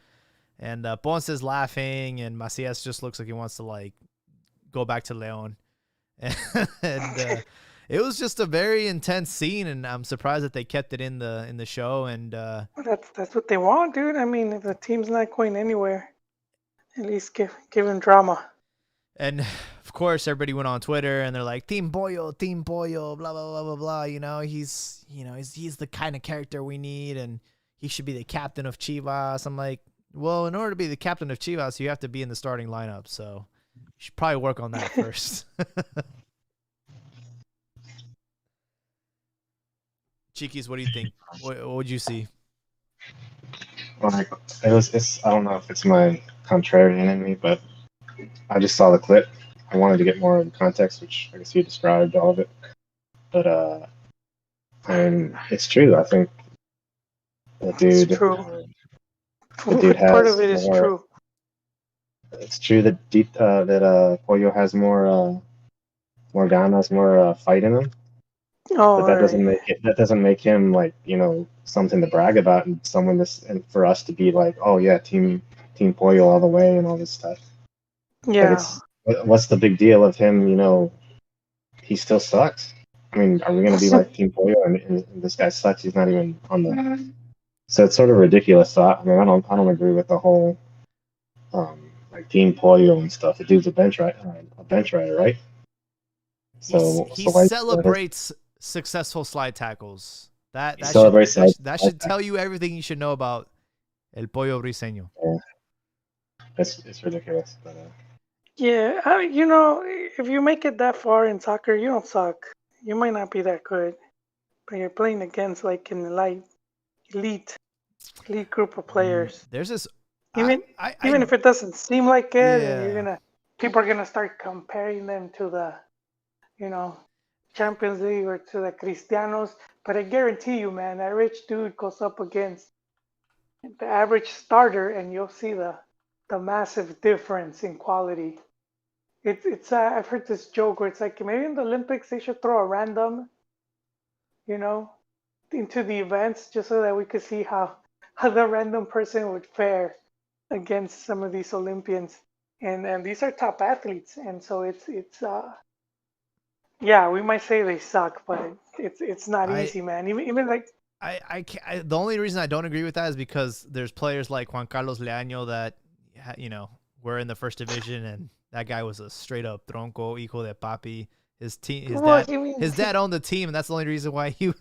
And Ponce is laughing, and Macias just looks like he wants to like go back to Leon. And it was just a very intense scene, and I'm surprised that they kept it in the show. And That's what they want, dude. I mean, if the team's not going anywhere, at least give him drama. And of course, everybody went on Twitter and they're like, Team Pollo, blah blah blah blah blah. He's the kind of character we need, and he should be the captain of Chivas. I'm like, well, in order to be the captain of Chivas, you have to be in the starting lineup. So you should probably work on that first. Chiquis, what do you think? What would you see? Like, it's I don't know if it's my contrarian in me, but I just saw the clip. I wanted to get more of the context, which I guess you described all of it. But it's true. I think the dude. It's true. The dude has part of it is true. It's true that Pollo has more ganas, more fight in him. Oh, but that doesn't make him like something to brag about, and and for us to be like, oh yeah, team Pollo all the way and all this stuff. Yeah. What's the big deal of him? He still sucks. I mean, are we going to be like Team Pollo and this guy sucks? He's not even on the. So it's sort of ridiculous. So I don't agree with the whole like Team Pollo and stuff. The dude's a bench rider, right? So he celebrates successful slide tackles. That should tell you everything you should know about El Pollo Briseño. Yeah. It's ridiculous. But, yeah, if you make it that far in soccer, you don't suck. You might not be that good, but you're playing against like an elite group of players. There's this even if it doesn't seem like it, people are gonna start comparing them to the, Champions League or to the Cristianos. But I guarantee you, man, that rich dude goes up against the average starter, and you'll see the massive difference in quality. It's I've heard this joke where it's like maybe in the Olympics they should throw a random, into the events just so that we could see how the random person would fare against some of these Olympians. And these are top athletes, and so it's we might say they suck, but it's not easy, man. Even like the only reason I don't agree with that is because there's players like Juan Carlos Leaño that were in the first division, and that guy was a straight up tronco, hijo de papi. His dad owned the team, and that's the only reason why he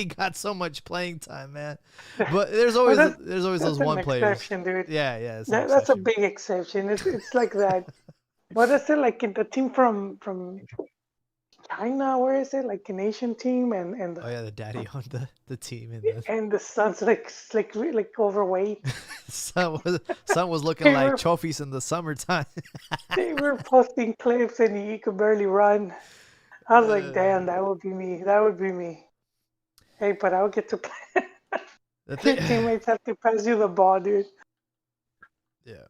got so much playing time, man. But there's always those one players. Exception, dude. Yeah, that's a big exception. It's like that. What is it like in the team from China? Where is it? Like an Asian team, and the daddy owned the team, and the son's like overweight. son was looking like trophies in the summertime. They were posting clips, and he could barely run. I was like, damn, that would be me. Hey, but I'll get to play. Your teammates have to pass you the ball, dude. Yeah.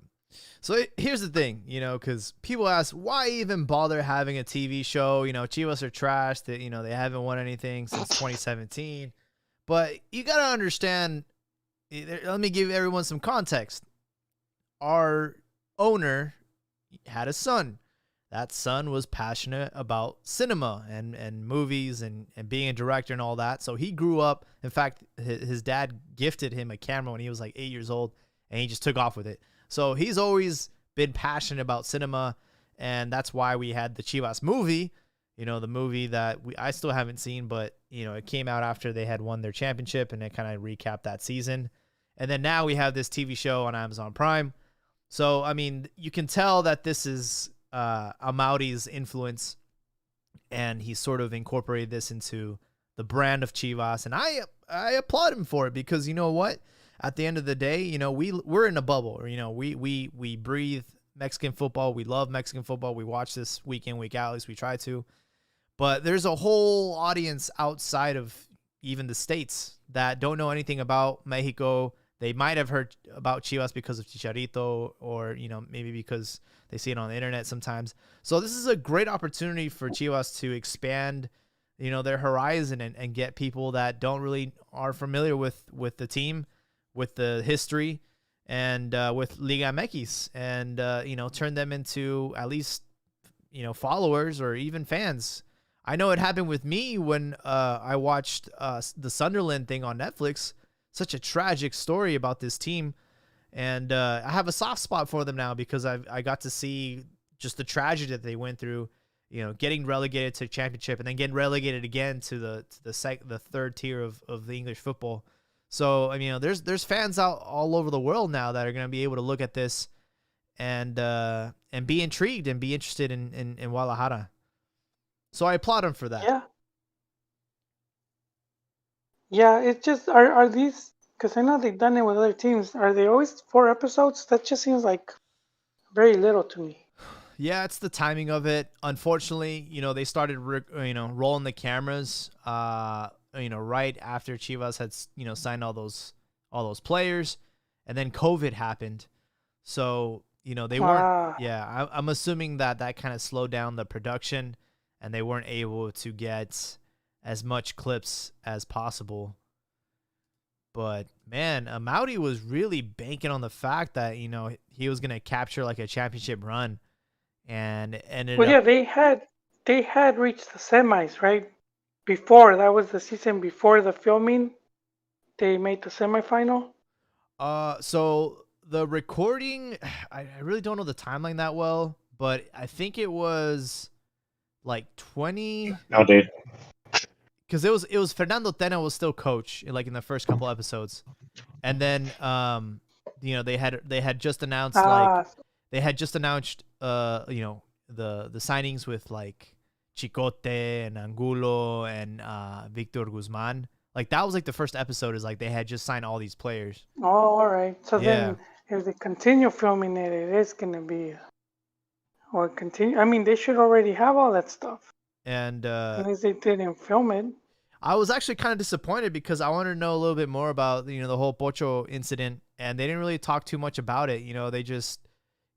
So here's the thing, because people ask, why even bother having a TV show? Chivas are trash. That they haven't won anything since 2017. But you got to understand, let me give everyone some context. Our owner had a son. That son was passionate about cinema and movies and being a director and all that. So he grew up. In fact, his dad gifted him a camera when he was like 8 years old, and he just took off with it. So he's always been passionate about cinema, and that's why we had the Chivas movie, the movie that I still haven't seen, but it came out after they had won their championship, and it kind of recapped that season. And then now we have this TV show on Amazon Prime. So I mean, you can tell that this is Amaury's influence, and he sort of incorporated this into the brand of Chivas, and I applaud him for it, because you know what? At the end of the day, we're in a bubble. We breathe Mexican football. We love Mexican football. We watch this week in, week out. At least we try to. But there's a whole audience outside of even the States that don't know anything about Mexico. They might have heard about Chivas because of Chicharito, or maybe because they see it on the internet sometimes. So this is a great opportunity for Chivas to expand their horizon and get people that don't really are familiar with the team, with the history, and with Liga MX, and turn them into at least followers or even fans. I know it happened with me when I watched the Sunderland thing on Netflix. Such a tragic story about this team, and I have a soft spot for them now, because I got to see just the tragedy that they went through. Getting relegated to championship, and then getting relegated again to the third tier of the English football. So I mean, there's fans out all over the world now that are going to be able to look at this and be intrigued and be interested in Guadalajara. So I applaud him for that. Yeah. Yeah, it's just are these, because I know they've done it with other teams. Are they always 4 episodes? That just seems like very little to me. Yeah, it's the timing of it. Unfortunately, they started rolling the cameras right after Chivas had signed all those players, and then COVID happened. So, they weren't I'm assuming that kind of slowed down the production, and they weren't able to get as much clips as possible. But man, Amaury was really banking on the fact that he was going to capture like a championship run. And they had reached the semis, right? Before, that was the season before the filming. They made the semifinal. So the recording, I really don't know the timeline that well, but I think it was like 20. No, dude. Because it was Fernando Tena was still coach in the first couple episodes, and then they had just announced the signings with like Chicote and Angulo and Victor Guzman. Like that was like the first episode, is like they had just signed all these players. Oh, all right. So then if they continue filming it, it is gonna be or continue. I mean, they should already have all that stuff. And at least they didn't film it. I was actually kind of disappointed, because I wanted to know a little bit more about the whole Pocho incident, and they didn't really talk too much about it. They just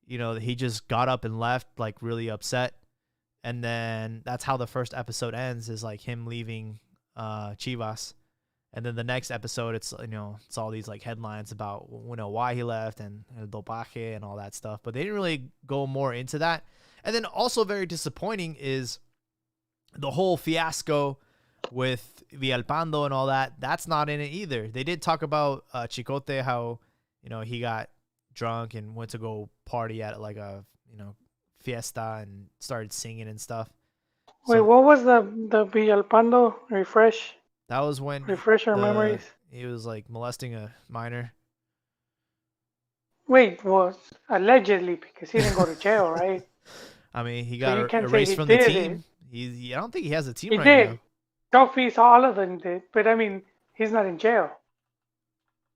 he just got up and left, like really upset, and then that's how the first episode ends, is like him leaving Chivas. And then the next episode, it's it's all these like headlines about why he left and el dopaje and all that stuff, but they didn't really go more into that. And then also very disappointing is the whole fiasco with Villalpando and all that. That's not in it either. They did talk about Chicote, how he got drunk and went to go party at like a fiesta and started singing and stuff. Wait, what was the Villalpando refresh? That was when refresh our memories. He was like molesting a minor. Wait, was allegedly, because he didn't go to jail, right? I mean, he got erased from the team. I don't think he has a team he right did. now. Trophies, all of them did, but I mean, he's not in jail.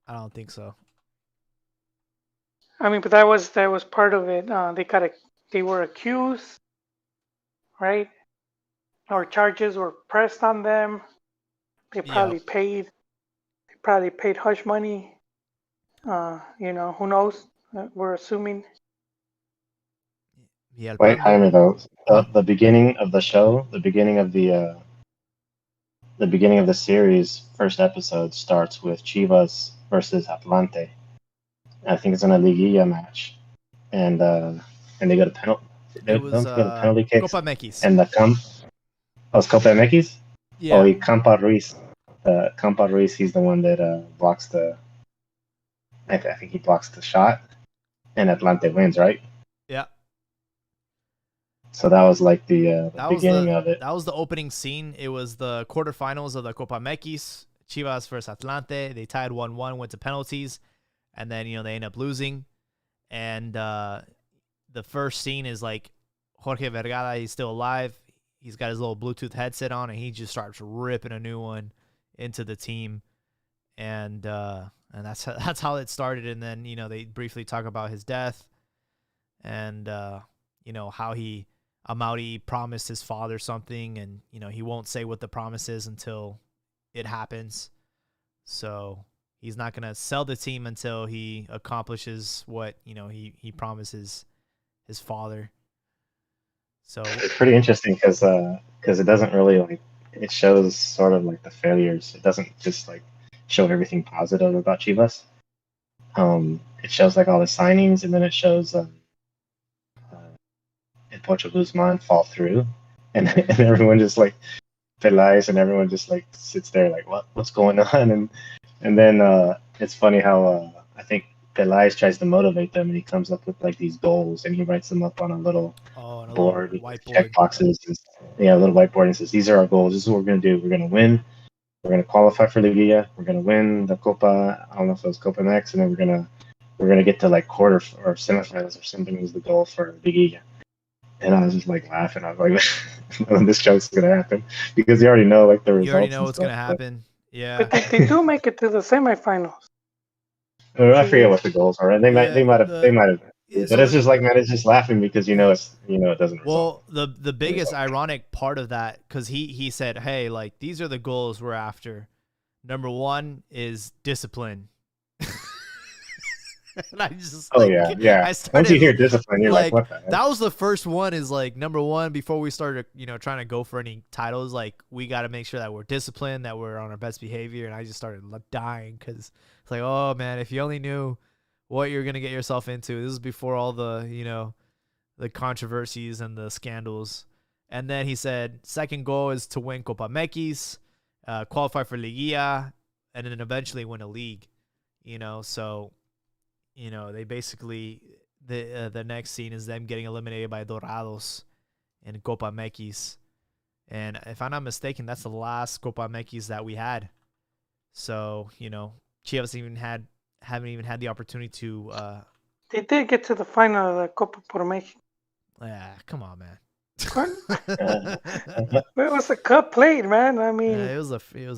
I don't think so. I mean, but that was part of it. They were accused, right? Or charges were pressed on them. They probably paid. They probably paid hush money. Who knows? We're assuming. Yeah. Wait, Jaime, though, the beginning of the show, the beginning of the series, first episode starts with Chivas versus Atlante. I think it's in a Liguilla match, and they got a penalty. It was penalty kicks. Copa MX. And it's Copa MX. Yeah. Oh, Campa Ruiz. Campa Ruiz, he's the one that blocks the. I think he blocks the shot, and Atlante wins, right? Yeah. So that was like the beginning of it. That was the opening scene. It was the quarterfinals of the Copa MX. Chivas versus Atlante. They tied 1-1, went to penalties, and then they end up losing. And the first scene is like Jorge Vergara. He's still alive. He's got his little Bluetooth headset on, and he just starts ripping a new one into the team. And that's how it started. And then they briefly talk about his death, and how Amaury promised his father something, and he won't say what the promise is until it happens. So he's not gonna sell the team until he accomplishes what he promises his father. So it's pretty interesting because it doesn't really it shows sort of like the failures. It doesn't just like show everything positive about Chivas. It shows like all the signings, and then it shows Pocho Guzman fall through, and everyone just like Peláez, and everyone just like sits there like what's going on, and then it's funny how I think Peláez tries to motivate them, and he comes up with like these goals, and he writes them up on a little board with check boxes. A little whiteboard, and says, these are our goals. This is what we're going to do. We're going to win. We're going to qualify for Liguilla. We're going to win the Copa. I don't know if it was Copa MX, and then we're gonna get to like quarter or semifinals or something was the goal for Liguilla. And I was just like laughing. I was like, none of this joke's going to happen, because you already know like the results. You already know what's going to happen. Yeah. But they do make it to the semifinals. I forget what the goals are. They might have. But it's just like, man, it's just laughing because it doesn't. Well, the biggest ironic part of that, because he said, hey, like these are the goals we're after. Number 1 is discipline. And I just yeah. I started, once you hear discipline, you're like what the heck? That was the first one. Is like number 1 before we started trying to go for any titles. Like we got to make sure that we're disciplined, that we're on our best behavior. And I just started dying because it's like, oh man, if you only knew what you're gonna get yourself into. This is before all the the controversies and the scandals. And then he said second goal is to win Copa MX, qualify for Liguilla, and then eventually win a league. So they basically the next scene is them getting eliminated by Dorados in Copa MX. And if I'm not mistaken, that's the last Copa MX that we had. So, Chivas haven't even had the opportunity to they did get to the final of the Copa por México. Yeah, come on, man. It was a cup played, man. I mean, it was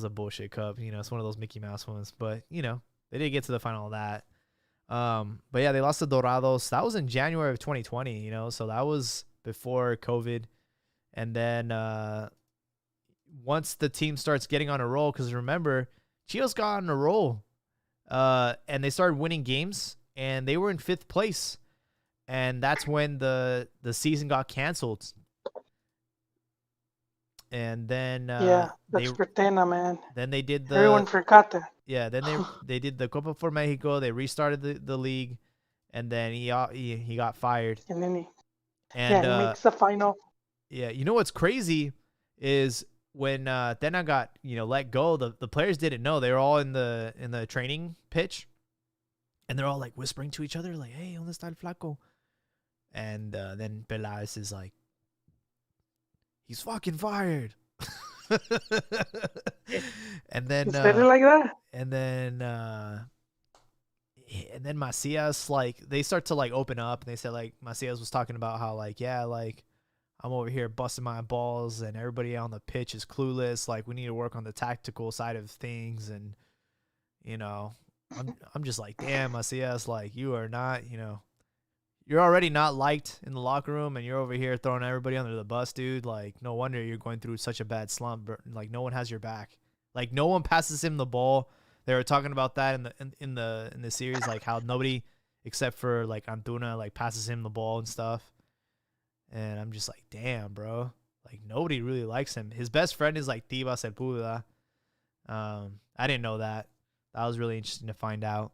a bullshit cup. It's one of those Mickey Mouse ones, but they did get to the final of that. But yeah, they lost to Dorados. That was in January of 2020, so that was before COVID. And then once the team starts getting on a roll, because remember, Chivas got on a roll, and they started winning games, and they were in 5th place. And that's when the season got canceled. And then that's Pertena, man. Then they did everyone forgot that. Yeah, then they did the Copa for Mexico. They restarted the league, and then he got fired. And then he makes the final. Yeah, what's crazy is when Tena got let go, the players didn't know. They were all in the training pitch, and they're all like whispering to each other, like, "Hey, ¿dónde está el flaco?" And then Peláez is like, "He's fucking fired." And then said it like that. And then Macias, like, they start to like open up, and they said like Macias was talking about how like, yeah, like I'm over here busting my balls, and everybody on the pitch is clueless. Like we need to work on the tactical side of things, and I'm just like, damn, Macias, like you are not, you're already not liked in the locker room, and you're over here throwing everybody under the bus, dude. Like, no wonder you're going through such a bad slump. Like, no one has your back. Like, no one passes him the ball. They were talking about that in the series, like how nobody except for like Antuna like passes him the ball and stuff. And I'm just like, damn, bro. Like nobody really likes him. His best friend is like Tiba Sepúlveda. I didn't know that. That was really interesting to find out.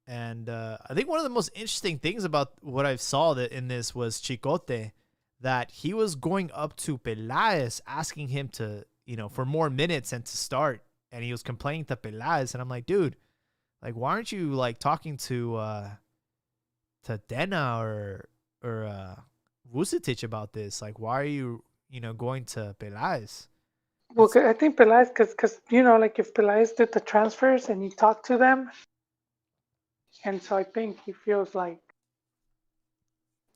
And I think one of the most interesting things about what I saw that in this was Chicote, that he was going up to Peláez asking him to, for more minutes and to start. And he was complaining to Peláez. And I'm like, dude, like, why aren't you like talking to Tena or Vucetic about this. Like, why are you, going to Peláez? Well, I think Peláez, because like if Peláez did the transfers and he talked to them, and so I think he feels like,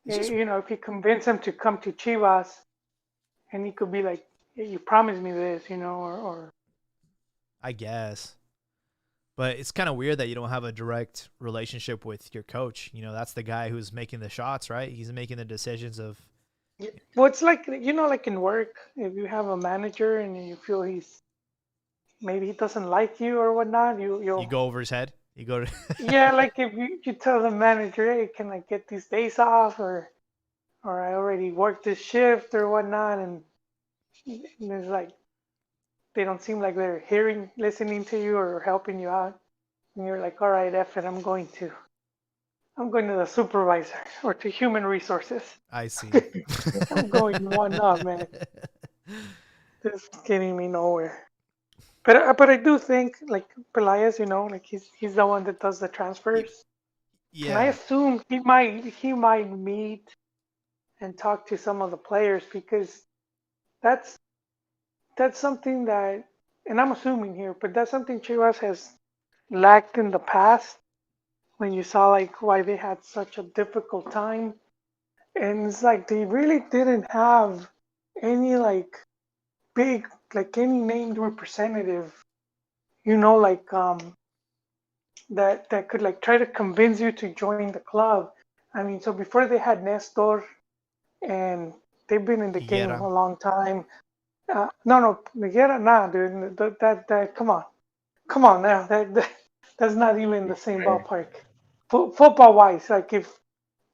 if he convinced them to come to Chivas, and he could be like, hey, you promised me this, or. I guess. But it's kind of weird that you don't have a direct relationship with your coach. That's the guy who's making the shots, right? He's making the decisions of. Well, it's like, like in work, if you have a manager and you feel maybe he doesn't like you or whatnot, you go over his head. You go to. Yeah, like if you tell the manager, hey, can I get these days off, or I already worked this shift or whatnot, and it's like they don't seem like they're listening to you or helping you out, and you're like, all right, F it, I'm going to the supervisor or to human resources. I see. I'm going one up, man. This is getting me nowhere. But I do think like Peláez, like he's the one that does the transfers. Yeah. And I assume he might meet and talk to some of the players, because that's something that, and I'm assuming here, but that's something Chivas has lacked in the past, when you saw like why they had such a difficult time. And it's like they really didn't have any like big, like any named representative, like that could like try to convince you to join the club. I mean, so before they had Nestor, and they've been in the game a long time. No, Miguel, nah, dude. That come on now. That's not even the same ballpark. Football wise, like if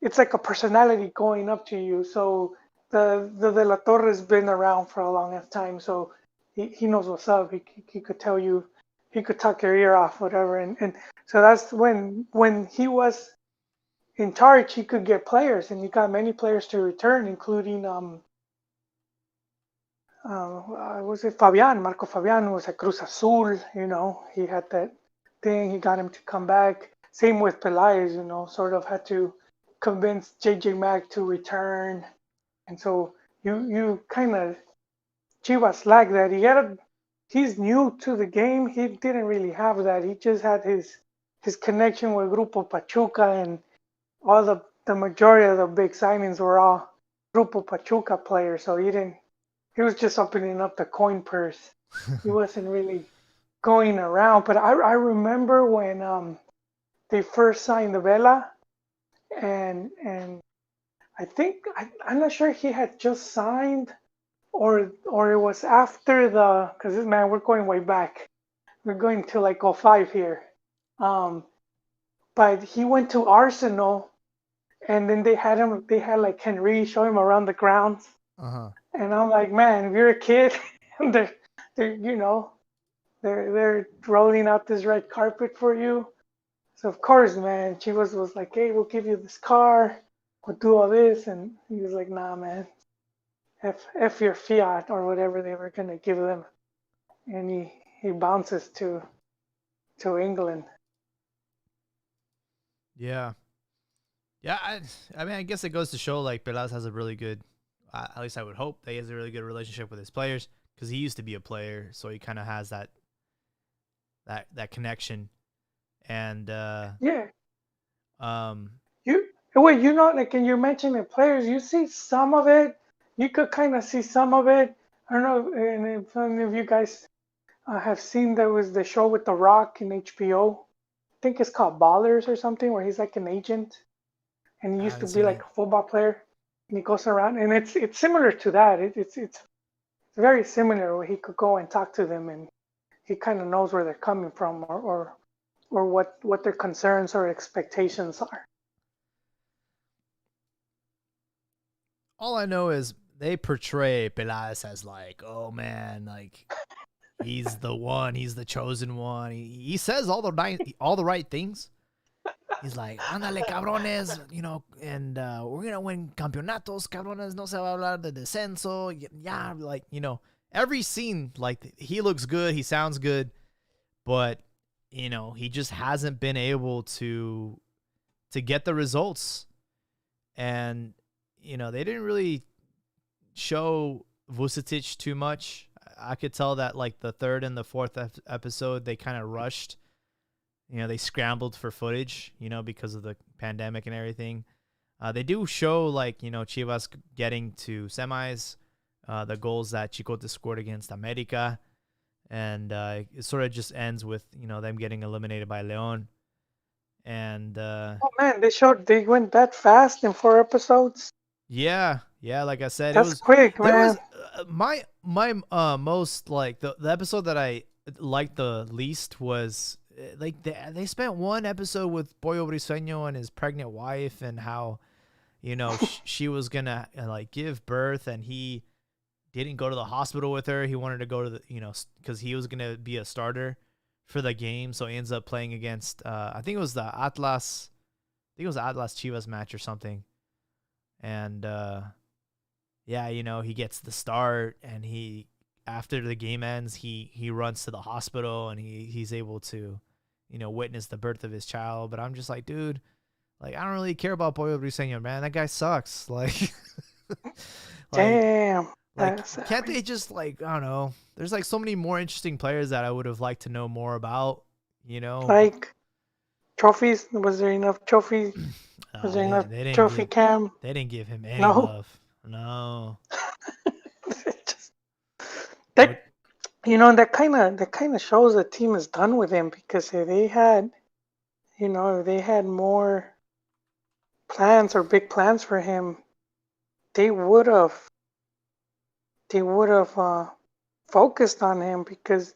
it's like a personality going up to you. So the De La Torre has been around for a long enough time, so he knows what's up. He could tell you, he could talk your ear off, whatever. And so that's when he was in charge, he could get players, and he got many players to return, including was it Marco Fabian was at Cruz Azul. He had that thing. He got him to come back. Same with Peláez. Sort of had to convince JJ Mack to return, and so you kind of Chivas like that. He's new to the game. He didn't really have that. He just had his connection with Grupo Pachuca, and all the majority of the big signings were all Grupo Pachuca players. So he was just opening up the coin purse. He wasn't really going around. But I remember when they first signed the Vela, and I think I'm not sure he had just signed, or it was after because man, we're going way back. We're going to like 05 here. But he went to Arsenal, and then they had like Henry show him around the grounds. Uh-huh. And I'm like, man, if you're a kid, they're they're rolling out this red carpet for you. So of course, man, Chivas was like, hey, we'll give you this car, we'll do all this, and he was like, nah, man, F your fiat or whatever they were gonna give them, and he bounces to England. Yeah. I mean, I guess it goes to show like Peláez has a really good, at least I would hope that he has a really good relationship with his players, because he used to be a player, so he kind of has that connection. And like, and you're mentioning players, you see some of it. You could kind of see some of it. I don't know, and if any of you guys have seen, there was the show with The Rock in HBO. I think it's called Ballers or something, where he's like an agent, and he used to be like a football player, and he goes around, and it's similar to that. It's very similar, where he could go and talk to them, and he kind of knows where they're coming from, or what their concerns or expectations are. All I know is they portray Peláez as like, oh man, like he's the one, he's the chosen one. He says all the right things. He's like, ándale cabrones, and we're gonna win campeonatos, cabrones. No se va a hablar de descenso. Yeah, like every scene, like he looks good, he sounds good, but he just hasn't been able to get the results. And they didn't really show Vucetic too much. I could tell that like the third and the fourth episode, they kind of rushed. They scrambled for footage, because of the pandemic and everything. They do show like, Chivas getting to semis, the goals that Chicote scored against America. And it sort of just ends with, them getting eliminated by León. And oh man, they went that fast in 4 episodes. Yeah, like I said, that's quick, man. My most like the episode that I liked the least was like they spent one episode with Pollo Briseño and his pregnant wife, and how she was gonna like give birth, and he didn't go to the hospital with her. He wanted to go to the because he was gonna be a starter for the game, so he ends up playing against I think it was the Atlas Chivas match or something. And he gets the start, and after the game ends, he runs to the hospital, and he's able to witness the birth of his child. But I'm just like, dude, like, I don't really care about Pollo Briseño, man. That guy sucks. Like, damn. Like, can't they just, like, I don't know, there's like so many more interesting players that I would have liked to know more about, like trophies. Was there enough trophies? Was there enough trophy cam? They didn't give him any love. No. That kind of shows the team is done with him, because if they had, if they had more plans or big plans for him, they would have focused on him, because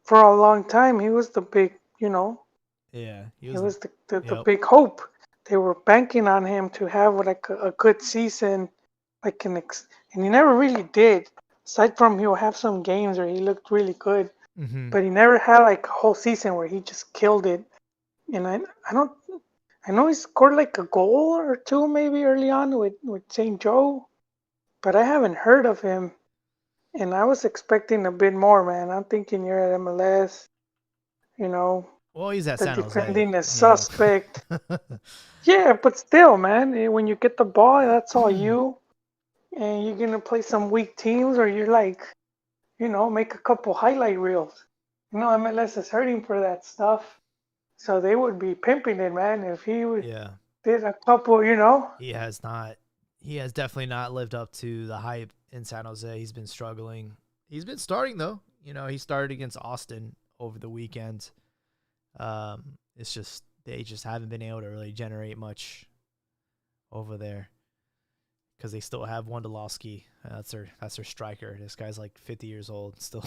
for a long time he was the big, yeah, he was the big hope. They were banking on him to have like a good season, like and he never really did. Aside from he'll have some games where he looked really good, but he never had like a whole season where he just killed it. And I know he scored like a goal or two maybe early on with St. Joe, but I haven't heard of him. And I was expecting a bit more, man. I'm thinking you're at MLS, Well, he's at San Jose. Defending a suspect. Yeah, but still, man, when you get the ball, that's all you. And you're going to play some weak teams, or you're like, make a couple highlight reels. MLS is hurting for that stuff. So they would be pimping it, man, if he did a couple, He has definitely not lived up to the hype in San Jose. He's been struggling. He's been starting, though. He started against Austin over the weekend. It's just they just haven't been able to really generate much over there, because they still have Wondolowski. That's their striker. This guy's like 50 years old still.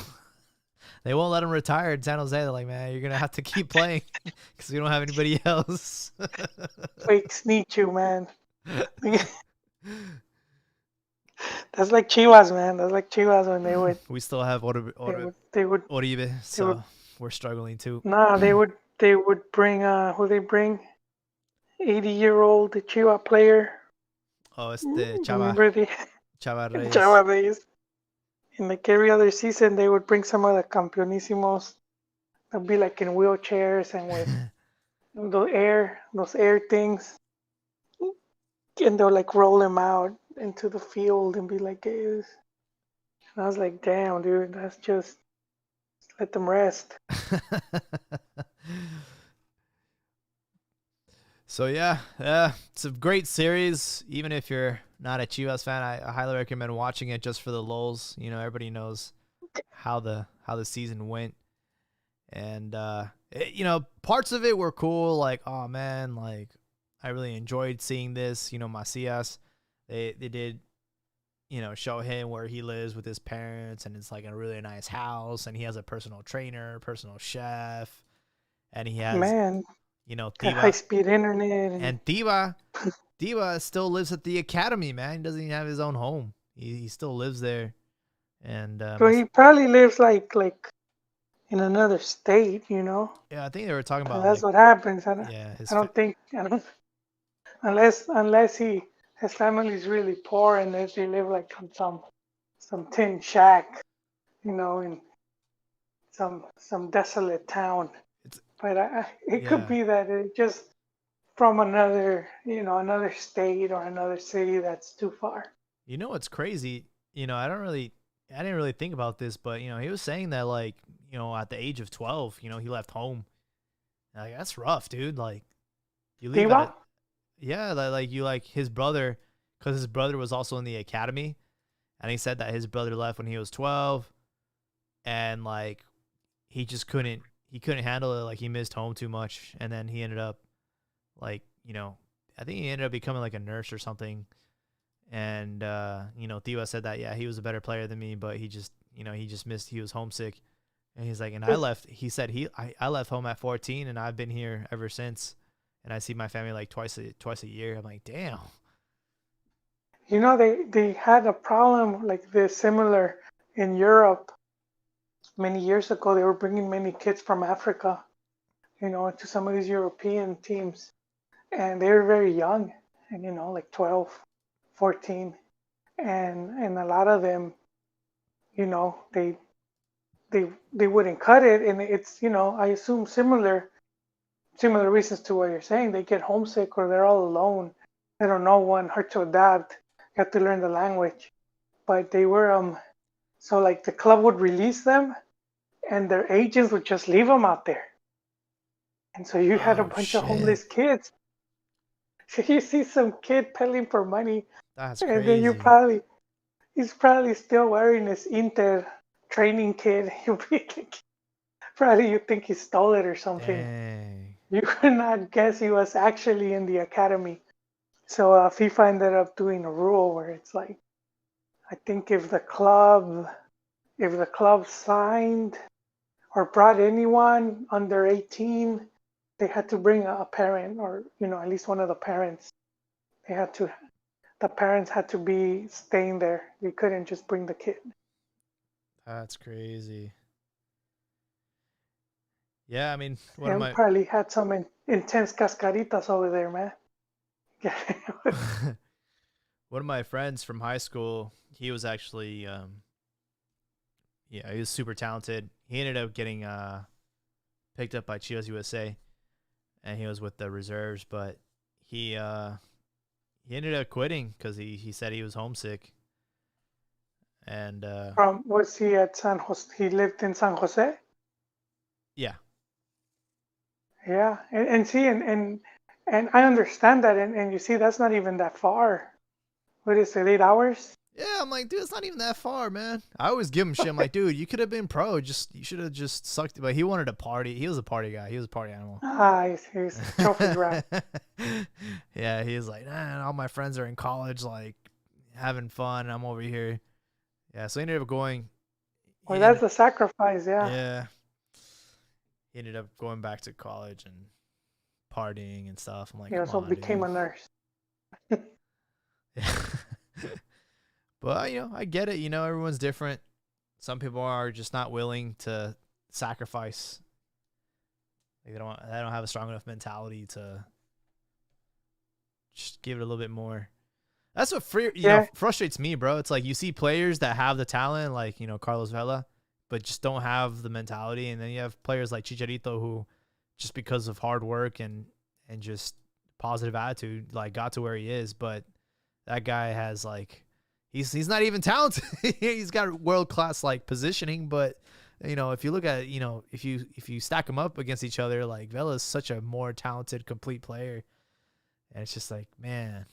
They won't let him retire in San Jose. They're like, man, you're gonna have to keep playing because we don't have anybody else. Fake sneak you, man. That's like Chivas, man. That's like Chivas when they would. We still have Oribe, so we're struggling too. Nah, they would bring who they bring? 80-year-old Chiva player. Oh, it's the Chava. Remember Chava Reyes. Chava Reyes. And like every other season, they would bring some of the campeonísimos. They'll be like in wheelchairs and with those air things. And they'll like roll them out into the field and be like, hey. And I was like, damn, dude, that's just let them rest. So yeah, it's a great series. Even if you're not a Chivas fan, I highly recommend watching it just for the lulz. Everybody knows how the season went, and parts of it were cool. Like, oh man, like I really enjoyed seeing this. Macias, they did, show him where he lives with his parents, and it's like a really nice house, and he has a personal trainer, personal chef, and he has Tiva, high-speed internet. And Tiva still lives at the academy, man. He doesn't even have his own home. He still lives there. And so he probably lives like in another state, Yeah, I think they were talking about that's what happens. Unless his family's really poor and they live like on some tin shack, in some desolate town. But it could be that it just from another, another state or another city that's too far. You know what's crazy? I didn't really think about this, but he was saying that like, at the age of 12, he left home. Like that's rough, dude. Like you leave yeah, like you like his brother, because his brother was also in the academy, and he said that his brother left when he was 12, and like he just couldn't handle it. Like he missed home too much, and then he ended up like I think he ended up becoming like a nurse or something. And Theo said that he was a better player than me, but he just missed. He was homesick, and he's like, and I left. He said I left home at 14, and I've been here ever since. And I see my family like twice a year. I'm like, damn. They had a problem like this similar in Europe many years ago. They were bringing many kids from Africa, to some of these European teams, and they were very young, and like 12, 14, and a lot of them, they wouldn't cut it, and it's I assume similar reasons to what you're saying. They get homesick or they're all alone. They don't know one, hard to adapt. You have to learn the language. But they were so like the club would release them, and their agents would just leave them out there. And so you had a bunch of homeless kids. So you see some kid peddling for money. That's crazy. And then he's probably still wearing his Inter training kit. Probably you think he stole it or something. Dang. You could not guess he was actually in the academy. So FIFA ended up doing a rule where it's like, I think if the club signed or brought anyone under 18, they had to bring a parent, or at least one of the parents. The parents had to be staying there. You couldn't just bring the kid. That's crazy. Yeah, I mean, probably had some intense cascaritas over there, man. One of my friends from high school, he was actually, he was super talented. He ended up getting picked up by Chivas USA, and he was with the reserves, but he ended up quitting because he said he was homesick. And was he at San Jose? He lived in San Jose? Yeah. Yeah, and see, and I understand that, and you see, that's not even that far. What is it, 8 hours? Yeah, I'm like, dude, it's not even that far, man. I always give him shit. I'm like, dude, you could have been pro. You should have just sucked. But he wanted to party. He was a party guy. He was a party animal. He's trophy rat. Yeah, he was like, nah, all my friends are in college, like having fun. I'm over here. Yeah, so he ended up going. Well, that's the sacrifice, yeah. Yeah. He ended up going back to college and partying and stuff. I'm like, he also became a nurse. Yeah. But I get it. Everyone's different. Some people are just not willing to sacrifice. Like they don't have a strong enough mentality to just give it a little bit more. That's what frustrates me, bro. It's like you see players that have the talent, like Carlos Vela, but just don't have the mentality. And then you have players like Chicharito who, just because of hard work and just positive attitude, like got to where he is. But that guy has like, he's not even talented. He's got world-class like positioning, but if you look at if you stack them up against each other, like Vela is such a more talented, complete player. And it's just like, man,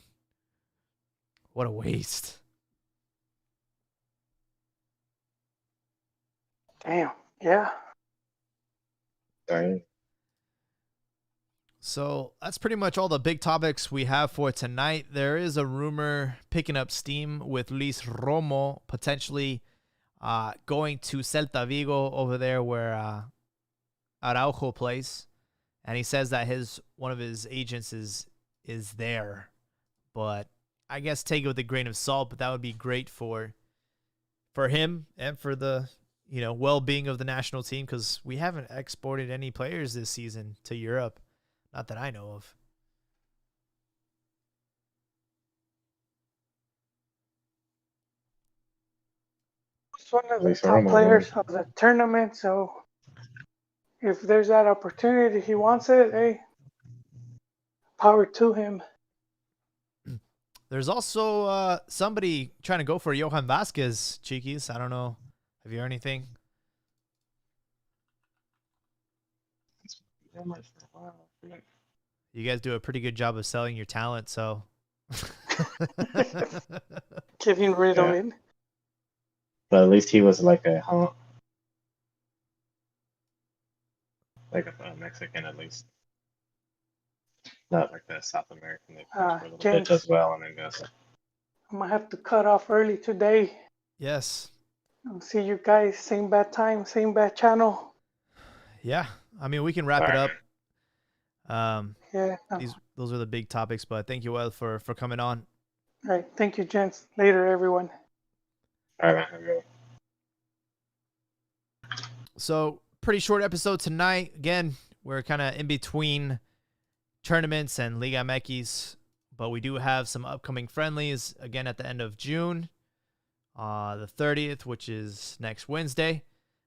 what a waste. Damn. Yeah. Dang. So that's pretty much all the big topics we have for tonight. There is a rumor picking up steam with Luis Romo potentially going to Celta Vigo over there where Araujo plays. And he says that one of his agents is there. But I guess take it with a grain of salt, but that would be great for him and for the well-being of the national team, because we haven't exported any players this season to Europe. Not that I know of. He's one of the top players of the tournament, so if there's that opportunity, he wants it, hey, power to him. There's also somebody trying to go for Johan Vasquez, Cheekies. I don't know. Have you heard anything? You guys do a pretty good job of selling your talent, so Getting rid of it. But at least he was like a Mexican, at least. Not like the South American. They for a little James, bit as well, and then goes. I'm gonna have to cut off early today. yes. I'll see you guys same bad time, same bad channel. Yeah. I mean, we can wrap it up. Yeah. Those are the big topics, but thank you, Well, for coming on. All right. Thank you, gents. Later, everyone. All right, man. So, pretty short episode tonight. Again, we're kind of in between tournaments and Liga MX, but we do have some upcoming friendlies again at the end of June, the 30th, which is next Wednesday,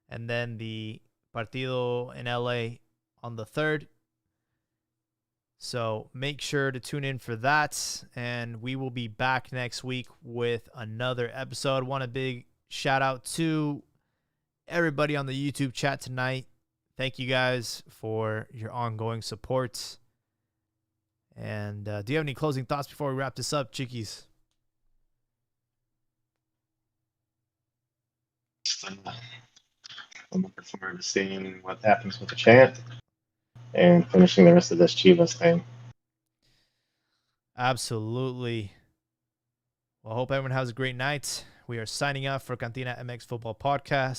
and then the Partido in LA on the 3rd. So make sure to tune in for that, and we will be back next week with another episode. Want a big shout out to everybody on the YouTube chat tonight. Thank you guys for your ongoing support. And do you have any closing thoughts before we wrap this up, Chickies? I'm looking forward to seeing what happens with the chant and finishing the rest of this Chivas thing. Absolutely. Well, I hope everyone has a great night. We are signing off for Cantina MX Football Podcast.